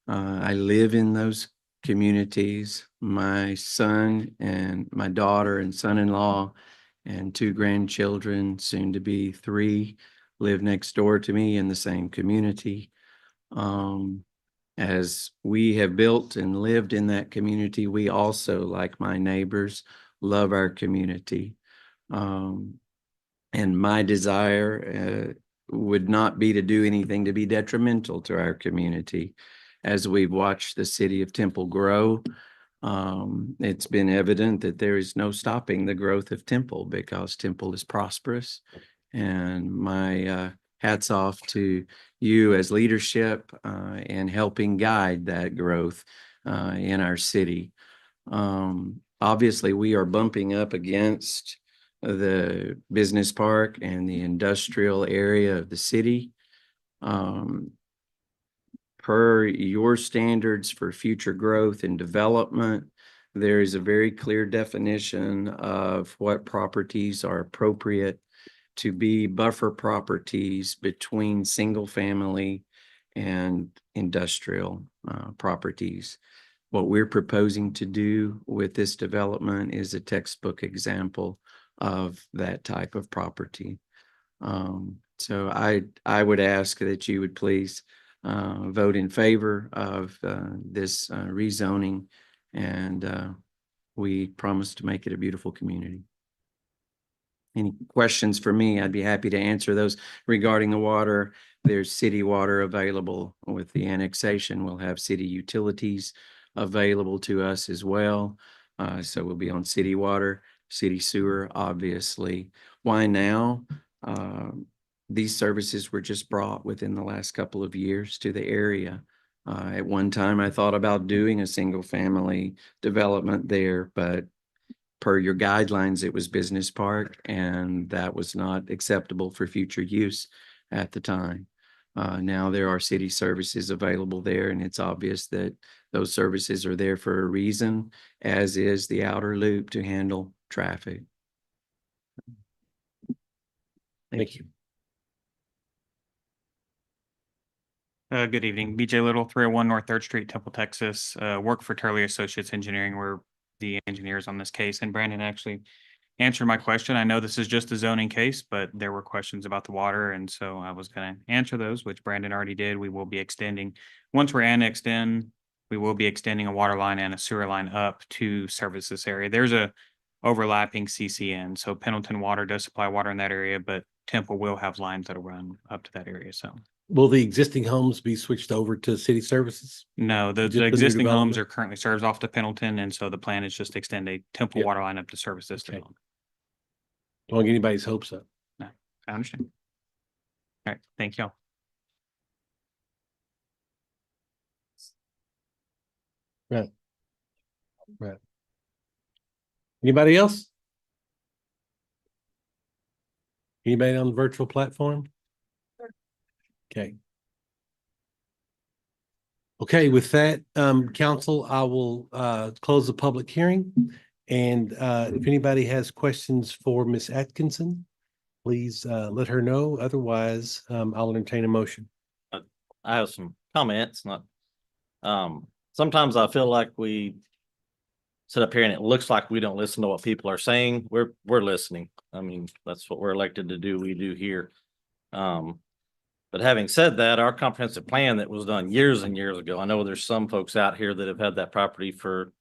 [SPEAKER 20] I live in those communities. My son and my daughter and son-in-law and 2 grandchildren, soon to be 3, live next door to me in the same community. As we have built and lived in that community, we also, like my neighbors, love our community. And my desire would not be to do anything to be detrimental to our community. As we've watched the city of Temple grow, it's been evident that there is no stopping the growth of Temple because Temple is prosperous. And my hats off to you as leadership and helping guide that growth in our city. Obviously, we are bumping up against the business park and the industrial area of the city. Per your standards for future growth and development, there is a very clear definition of what properties are appropriate to be buffer properties between single family and industrial properties. What we're proposing to do with this development is a textbook example of that type of property. So I would ask that you would please vote in favor of this rezoning, and we promise to make it a beautiful community. Any questions for me? I'd be happy to answer those regarding the water. There's city water available with the annexation. We'll have city utilities available to us as well. So we'll be on city water, city sewer, obviously. Why now? These services were just brought within the last couple of years to the area. At one time, I thought about doing a single family development there, but per your guidelines, it was business park, and that was not acceptable for future use at the time. Now there are city services available there, and it's obvious that those services are there for a reason, as is the outer loop to handle traffic. Thank you.
[SPEAKER 21] Good evening, BJ Little, 301 North 3rd Street, Temple, Texas. Work for Turley Associates Engineering. We're the engineers on this case, and Brandon actually answered my question. I know this is just a zoning case, but there were questions about the water, and so I was going to answer those, which Brandon already did. We will be extending, once we're annexed in, we will be extending a water line and a sewer line up to service this area. There's a overlapping CCN, so Pendleton Water does supply water in that area, but Temple will have lines that'll run up to that area. So
[SPEAKER 1] will the existing homes be switched over to city services?
[SPEAKER 21] no, the
[SPEAKER 1] Just the new
[SPEAKER 21] existing homes
[SPEAKER 1] development?
[SPEAKER 21] are currently served off to Pendleton, and so the plan is just to extend a Temple
[SPEAKER 1] Yep.
[SPEAKER 21] water line up to service this development.
[SPEAKER 1] Don't get anybody's hopes up.
[SPEAKER 21] No, I understand. All right, thank y'all.
[SPEAKER 1] Right. Right. Anybody else? Anybody on the virtual platform? Okay. Okay, with that, council, I will close the public hearing. And if anybody has questions for Ms. Atkinson, please let her know. Otherwise, I'll entertain a motion.
[SPEAKER 6] I have some comments, not, sometimes I feel like we sit up here and it looks like we don't listen to what people are saying. We're listening. I mean, that's what we're elected to do. We do here. But having said that, our comprehensive plan that was done years and years ago, I know there's some folks out here that have had that property for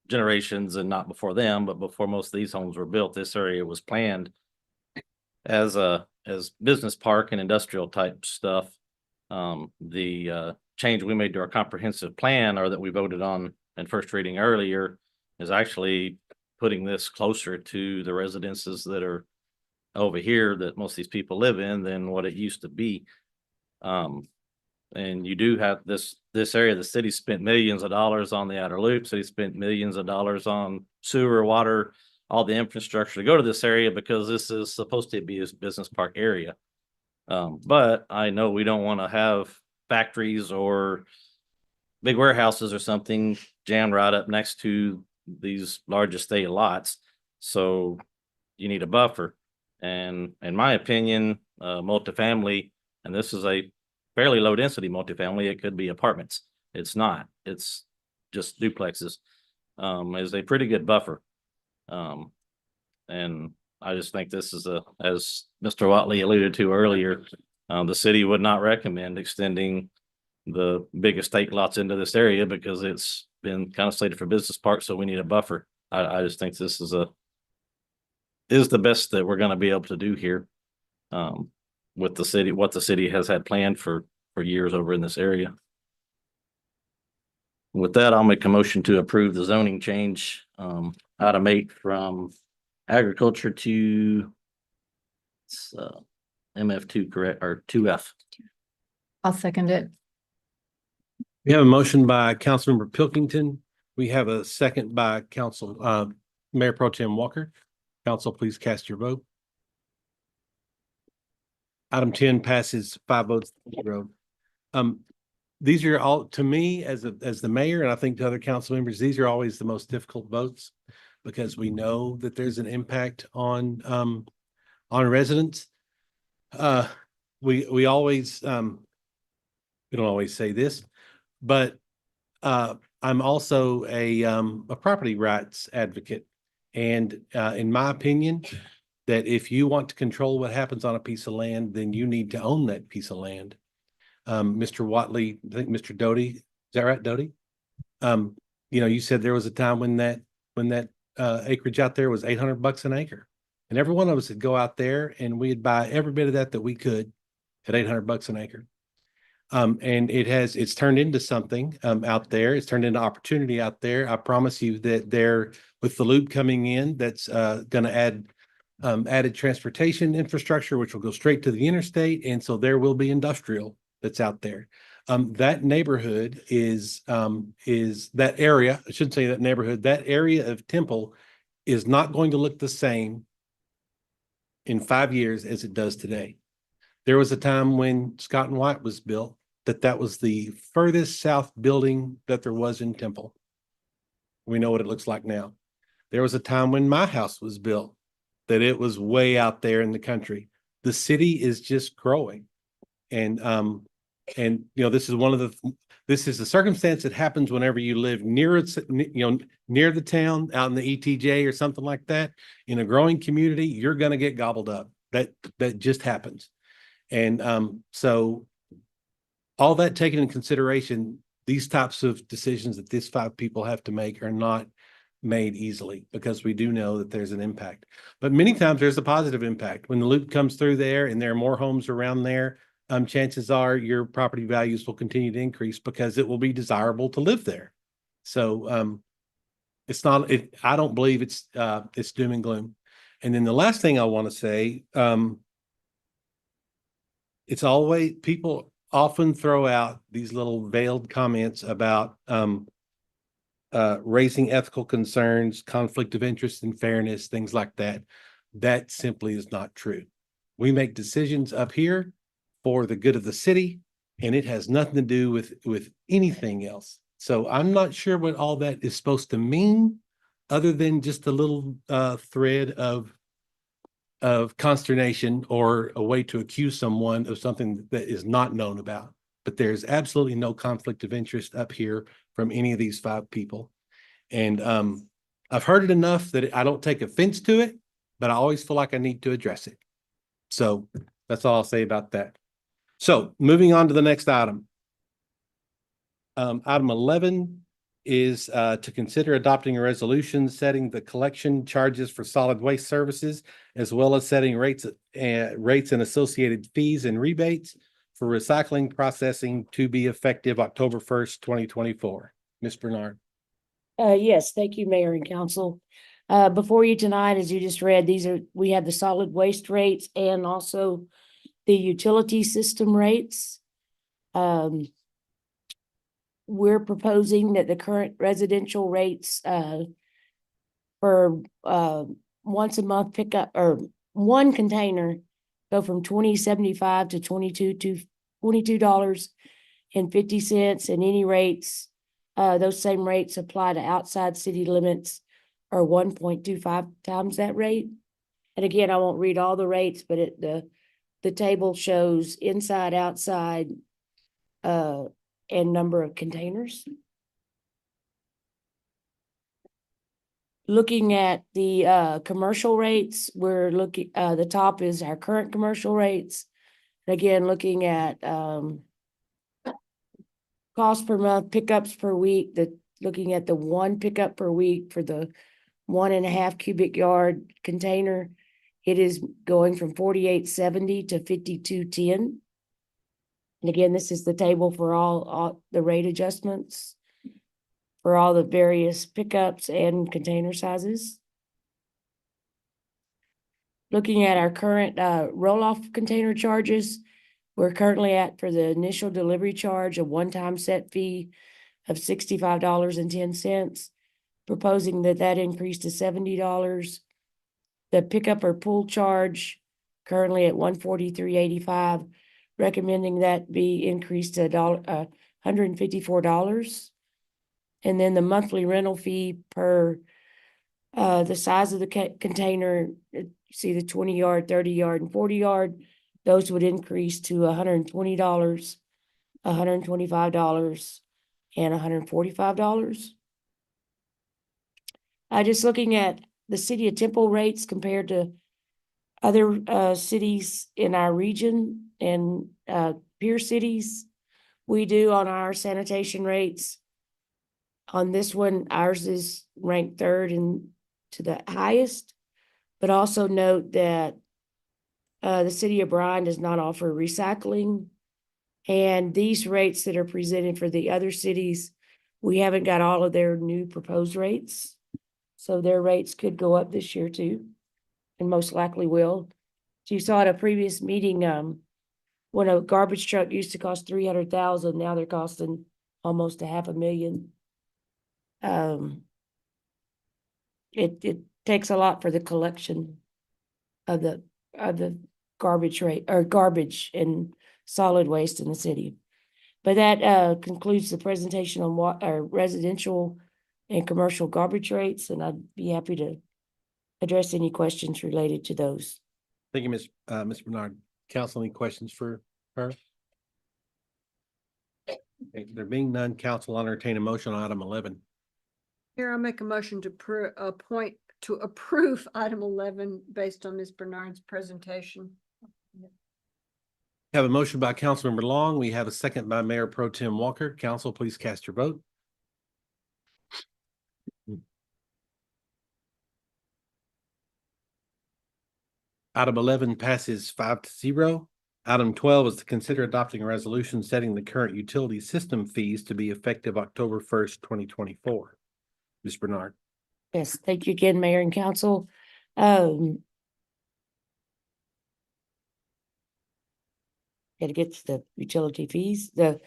[SPEAKER 6] generations, and not before them, but before most of these homes were built, this area was planned as business park and industrial type stuff. The change we made to our comprehensive plan, or that we voted on in first reading earlier, is actually putting this closer to the residences that are over here that most of these people live in than what it used to be. And you do have this area, the city spent millions of dollars on the outer loop. City spent millions of dollars on sewer, water, all the infrastructure to go to this area because this is supposed to be a business park area. But I know we don't want to have factories or big warehouses or something jammed right up next to these large estate lots. So you need a buffer. And in my opinion, multifamily, and this is a fairly low density multifamily. It could be apartments. It's not. It's just duplexes. Is a pretty good buffer. And I just think this is as Mr. Watley alluded to earlier, the city would not recommend extending the big estate lots into this area because it's been kind of slated for business park, so we need a buffer. I just think this is the best that we're gonna be able to do here. With the city, what the city has had planned for years over in this area. With that, I'll make a motion to approve the zoning change, item 8 from agriculture to MF2, correct, or 2F.
[SPEAKER 13] I'll second it.
[SPEAKER 1] We have a motion by Councilmember Pilkington. We have a second by Mayor Pro Tem Walker. Council, please cast your vote. Item 10 passes 5 votes to 0. These are all, to me, as the mayor, and I think to other council members, these are always the most difficult votes because we know that there's an impact on residents. We always, we don't always say this, but I'm also a property rights advocate. And in my opinion, that if you want to control what happens on a piece of land, then you need to own that piece of land. Mr. Watley, I think Mr. Doty, is that right, Doty? You said there was a time when that acreage out there was $800 an acre. And every one of us would go out there and we'd buy every bit of that we could at $800 an acre. And it's turned into something out there. It's turned into opportunity out there. I promise you that with the loop coming in, that's going to add added transportation infrastructure, which will go straight to the interstate. And so there will be industrial that's out there. That neighborhood is that area, I shouldn't say that neighborhood, that area of Temple is not going to look the same in 5 years as it does today. There was a time when Scott and White was built that was the furthest south building that there was in Temple. We know what it looks like now. There was a time when my house was built that it was way out there in the country. The city is just growing. And this is the circumstance that happens whenever you live near the town, out in the ETJ or something like that. In a growing community, you're going to get gobbled up. That just happens. And so all that taken in consideration, these types of decisions that these 5 people have to make are not made easily because we do know that there's an impact. But many times there's a positive impact. When the loop comes through there and there are more homes around there, chances are your property values will continue to increase because it will be desirable to live there. So I don't believe it's doom and gloom. And then the last thing I want to say, it's always, people often throw out these little veiled comments about raising ethical concerns, conflict of interest and fairness, things like that. That simply is not true. We make decisions up here for the good of the city, and it has nothing to do with anything else. So I'm not sure what all that is supposed to mean, other than just a little thread of consternation or a way to accuse someone of something that is not known about. But there's absolutely no conflict of interest up here from any of these 5 people. And I've heard it enough that I don't take offense to it, but I always feel like I need to address it. So that's all I'll say about that. So moving on to the next item. Item 11 is to consider adopting a resolution setting the collection charges for solid waste services, as well as setting rates and associated fees and rebates for recycling processing to be effective October 1st, 2024. Ms. Bernard.
[SPEAKER 2] Yes, thank you, Mayor and Council. Before you tonight, as you just read, we have the solid waste rates and also the utility system rates. We're proposing that the current residential rates for once a month pickup or one container go from $20.75 to $22.50, and any rates, those same rates apply to outside city limits or 1.25 times that rate. And again, I won't read all the rates, but the table shows inside, outside, and number of containers. Looking at the commercial rates, we're looking, the top is our current commercial rates. Again, looking at cost per month, pickups per week, looking at the one pickup per week for the 1.5 cubic yard container. It is going from 48.70 to 52.10. And again, this is the table for all the rate adjustments for all the various pickups and container sizes. Looking at our current roll-off container charges, we're currently at, for the initial delivery charge, a one-time set fee of $65.10, proposing that increase to $70. The pickup or pull charge currently at $143.85, recommending that be increased to $154. And then the monthly rental fee per the size of the container, you see the 20-yard, 30-yard, and 40-yard, those would increase to $120, $125, and $145. Just looking at the city of Temple rates compared to other cities in our region and peer cities, we do on our sanitation rates. On this one, ours is ranked third and to the highest, but also note that the city of Bryan does not offer recycling. And these rates that are presented for the other cities, we haven't got all of their new proposed rates. So their rates could go up this year too, and most likely will. So you saw at a previous meeting, when a garbage truck used to cost $300,000, now they're costing almost $500,000. It takes a lot for the collection of the garbage rate or garbage and solid waste in the city. But that concludes the presentation on what our residential and commercial garbage rates, and I'd be happy to address any questions related to those.
[SPEAKER 1] Thank you, Ms. Bernard. Council, any questions for her? Okay, there being none, council will entertain a motion on item 11.
[SPEAKER 7] Here, I'll make a motion to approve item 11 based on Ms. Bernard's presentation.
[SPEAKER 1] Have a motion by Councilmember Long. We have a second by Mayor Pro Tem Walker. Council, please cast your vote. Item 11 passes 5-0. Item 12 is to consider adopting a resolution setting the current utility system fees to be effective October 1st, 2024. Ms. Bernard.
[SPEAKER 2] Yes, thank you again, Mayor and Council. Gotta get to the utility fees, the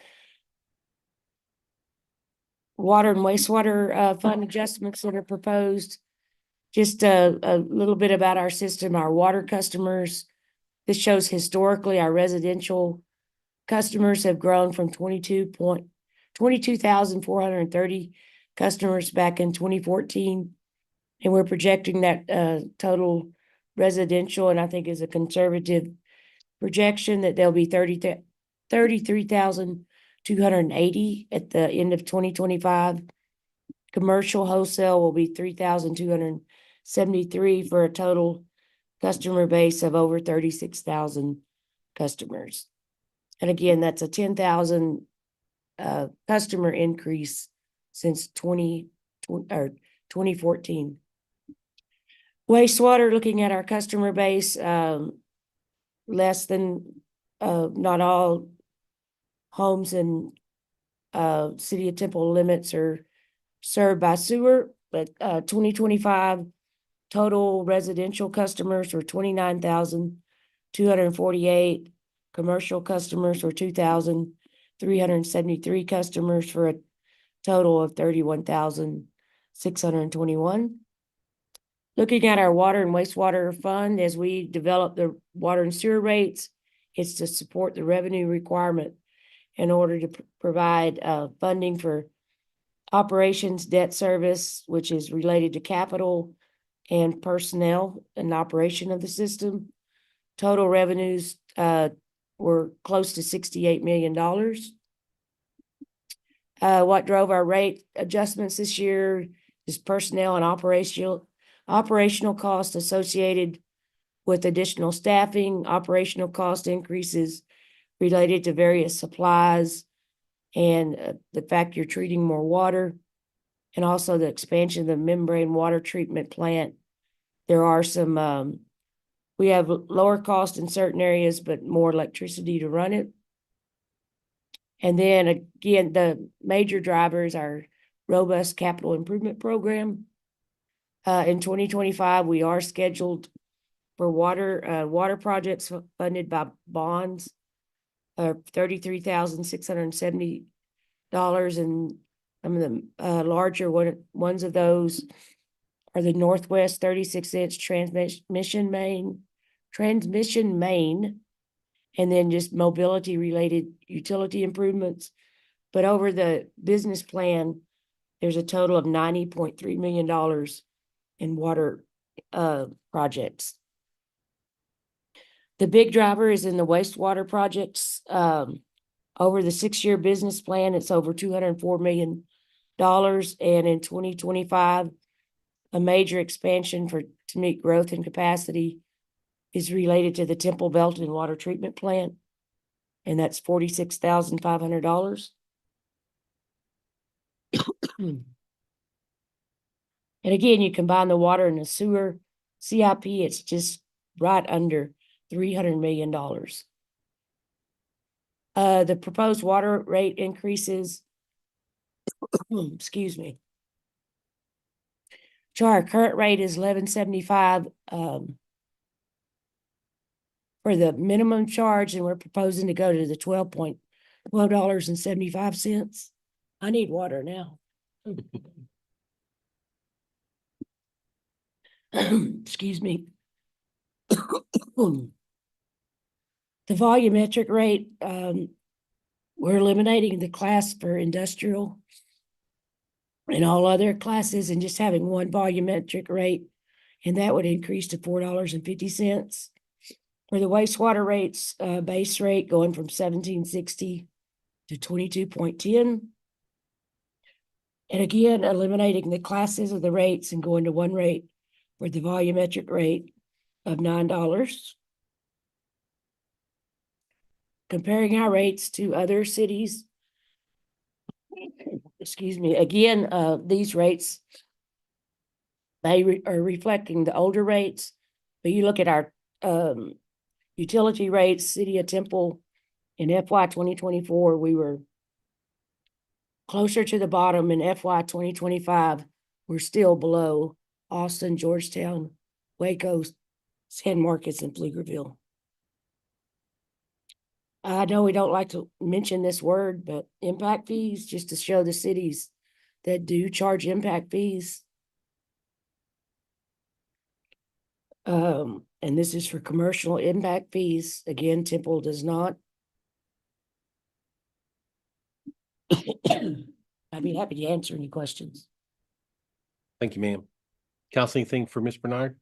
[SPEAKER 2] water and wastewater fund adjustments that are proposed. Just a little bit about our system, our water customers. This shows historically our residential customers have grown from 22,430 customers back in 2014. And we're projecting that total residential, and I think is a conservative projection, that there'll be 33,280 at the end of 2025. Commercial wholesale will be 3,273 for a total customer base of over 36,000 customers. And again, that's a 10,000 customer increase since 2014. Wastewater, looking at our customer base, less than, not all homes in City of Temple limits are served by sewer, but 2025 total residential customers were 29,248. Commercial customers were 2,373 customers for a total of 31,621. Looking at our water and wastewater fund, as we develop the water and sewer rates, it's to support the revenue requirement in order to provide funding for operations, debt service, which is related to capital and personnel and operation of the system. Total revenues were close to $68 million. What drove our rate adjustments this year is personnel and operational costs associated with additional staffing, operational cost increases related to various supplies, and the fact you're treating more water, and also the expansion of the membrane water treatment plant. There are some, we have lower cost in certain areas, but more electricity to run it. And then again, the major drivers are robust capital improvement program. In 2025, we are scheduled for water projects funded by bonds of $33,670, and some of the larger ones of those are the Northwest 36-inch transmission main, and then just mobility related utility improvements. But over the business plan, there's a total of $90.3 million in water projects. The big driver is in the wastewater projects. Over the 6-year business plan, it's over $204 million. And in 2025, a major expansion to meet growth and capacity is related to the Temple Belton Water Treatment Plant, and that's $46,500. And again, you combine the water and the sewer CIP, it's just right under $300 million. The proposed water rate increases, excuse me. So our current rate is $11.75 for the minimum charge, and we're proposing to go to the $12.75. I need water now. Excuse me. The volumetric rate, we're eliminating the class for industrial and all other classes and just having one volumetric rate, and that would increase to $4.50. For the wastewater rates, base rate going from $17.60 to $22.10. And again, eliminating the classes of the rates and going to one rate for the volumetric rate of $9. Comparing our rates to other cities, excuse me, again, these rates, they are reflecting the older rates, but you look at our utility rates, City of Temple, in FY 2024, we were closer to the bottom. In FY 2025, we're still below Austin, Georgetown, Waco, San Marcos, and Pflugerville. I know we don't like to mention this word, but impact fees, just to show the cities that do charge impact fees. And this is for commercial impact fees. Again, Temple does not. I'd be happy to answer any questions.
[SPEAKER 1] Thank you, ma'am. Council, anything for Ms. Bernard?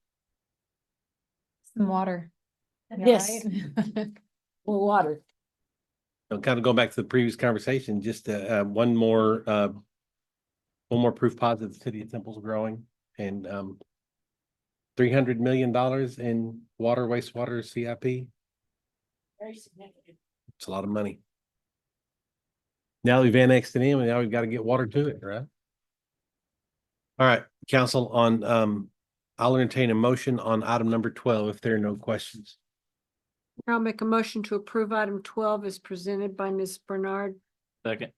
[SPEAKER 8] Some water.
[SPEAKER 2] Yes. Well, water.
[SPEAKER 1] Kind of going back to the previous conversation, just one more proof positive the City of Temple's growing, and $300 million in water, wastewater CIP.
[SPEAKER 2] Very significant.
[SPEAKER 1] It's a lot of money. Now we've annexed it in, and now we've got to get water to it, right? All right, council, on I'll entertain a motion on item number 12 if there are no questions.
[SPEAKER 7] I'll make a motion to approve item 12 as presented by Ms. Bernard.
[SPEAKER 6] Second.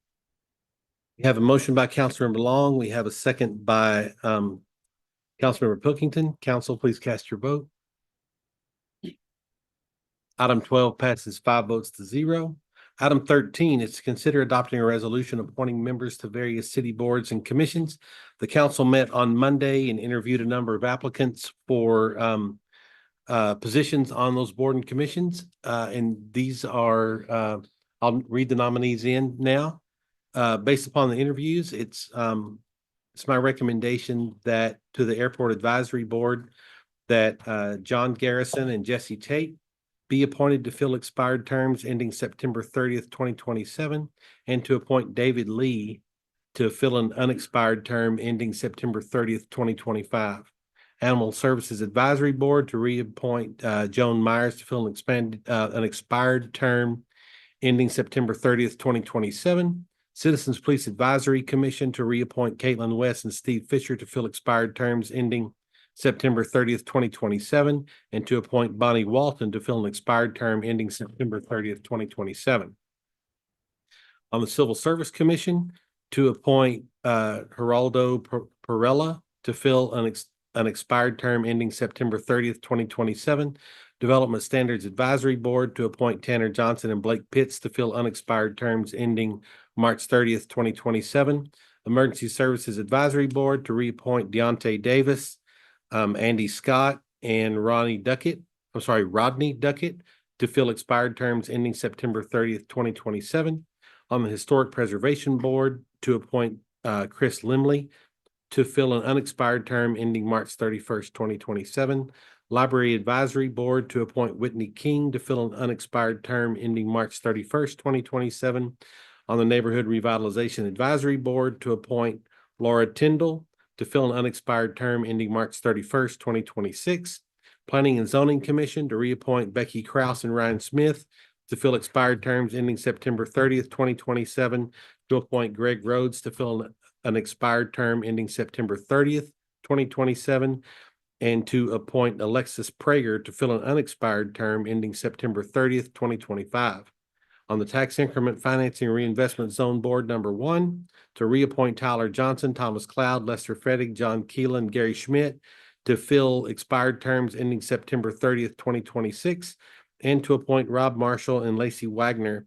[SPEAKER 1] We have a motion by Councilmember Long. We have a second by Councilmember Pilkington. Council, please cast your vote. Item 12 passes 5 votes to 0. Item 13 is to consider adopting a resolution appointing members to various city boards and commissions. The council met on Monday and interviewed a number of applicants for positions on those board and commissions. And these are, I'll read the nominees in now. Based upon the interviews, it's my recommendation that to the Airport Advisory Board that John Garrison and Jesse Tate be appointed to fill expired terms ending September 30th, 2027, and to appoint David Lee to fill an unexpired term ending September 30th, 2025. Animal Services Advisory Board to reappoint Joan Myers to fill an expired term ending September 30th, 2027. Citizens Police Advisory Commission to reappoint Caitlin West and Steve Fisher to fill expired terms ending September 30th, 2027, and to appoint Bonnie Walton to fill an expired term ending September 30th, 2027. On the Civil Service Commission, to appoint Geraldo Perella to fill an expired term ending September 30th, 2027. Development Standards Advisory Board to appoint Tanner Johnson and Blake Pitts to fill unexpired terms ending March 30th, 2027. Emergency Services Advisory Board to reappoint Deontay Davis, Andy Scott, and Rodney Duckett to fill expired terms ending September 30th, 2027. On the Historic Preservation Board to appoint Chris Limley to fill an unexpired term ending March 31st, 2027. Library Advisory Board to appoint Whitney King to fill an unexpired term ending March 31st, 2027. On the Neighborhood Revitalization Advisory Board to appoint Laura Tyndall to fill an unexpired term ending March 31st, 2026. Planning and Zoning Commission to reappoint Becky Kraus and Ryan Smith to fill expired terms ending September 30th, 2027. To appoint Greg Rhodes to fill an expired term ending September 30th, 2027. And to appoint Alexis Prager to fill an unexpired term ending September 30th, 2025. On the Tax Increment Financing Reinvestment Zone Board number 1, to reappoint Tyler Johnson, Thomas Cloud, Lester Frettig, John Keelan, Gary Schmidt to fill expired terms ending September 30th, 2026, and to appoint Rob Marshall and Lacey Wagner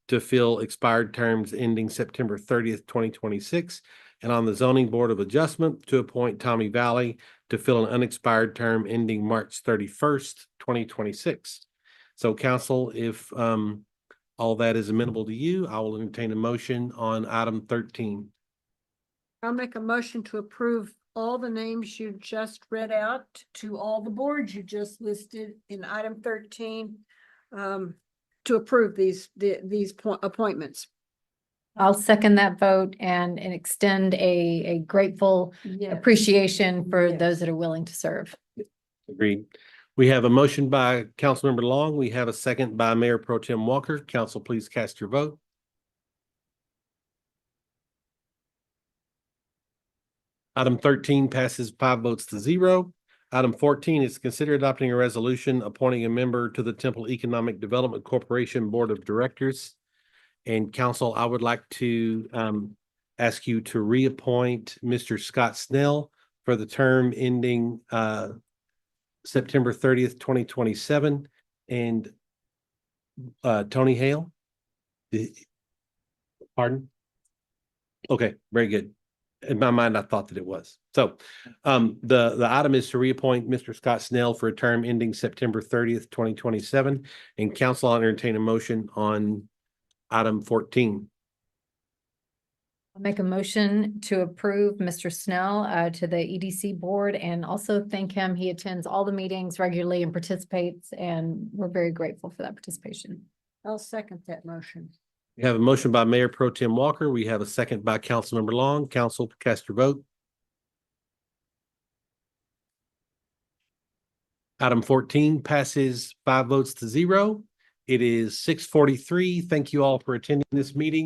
[SPEAKER 1] to fill expired terms ending September 30th, 2026. And on the Zoning Board of Adjustment, to appoint Tommy Valley to fill an unexpired term ending March 31st, 2026. So council, if all that is amenable to you, I will entertain a motion on item 13.
[SPEAKER 7] I'll make a motion to approve all the names you just read out to all the boards you just listed in item 13, to approve these appointments.
[SPEAKER 4] I'll second that vote and extend a grateful appreciation for those that are willing to serve.
[SPEAKER 1] Agreed. We have a motion by Councilmember Long. We have a second by Mayor Pro Tem Walker. Council, please cast your vote. Item 13 passes 5 votes to 0. Item 14 is consider adopting a resolution appointing a member to the Temple Economic Development Corporation Board of Directors. And council, I would like to ask you to reappoint Mr. Scott Snell for the term ending September 30th, 2027, and Tony Hale. Pardon? Okay, very good. In my mind, I thought that it was. So the item is to reappoint Mr. Scott Snell for a term ending September 30th, 2027. And council, I'll entertain a motion on item 14.
[SPEAKER 4] I'll make a motion to approve Mr. Snell to the EDC board and also thank him. He attends all the meetings regularly and participates, and we're very grateful for that participation.
[SPEAKER 7] I'll second that motion.
[SPEAKER 1] We have a motion by Mayor Pro Tem Walker. We have a second by Councilmember Long. Council, cast your vote. Item 14 passes 5 votes to 0. It is 6:43. Thank you all for attending this meeting.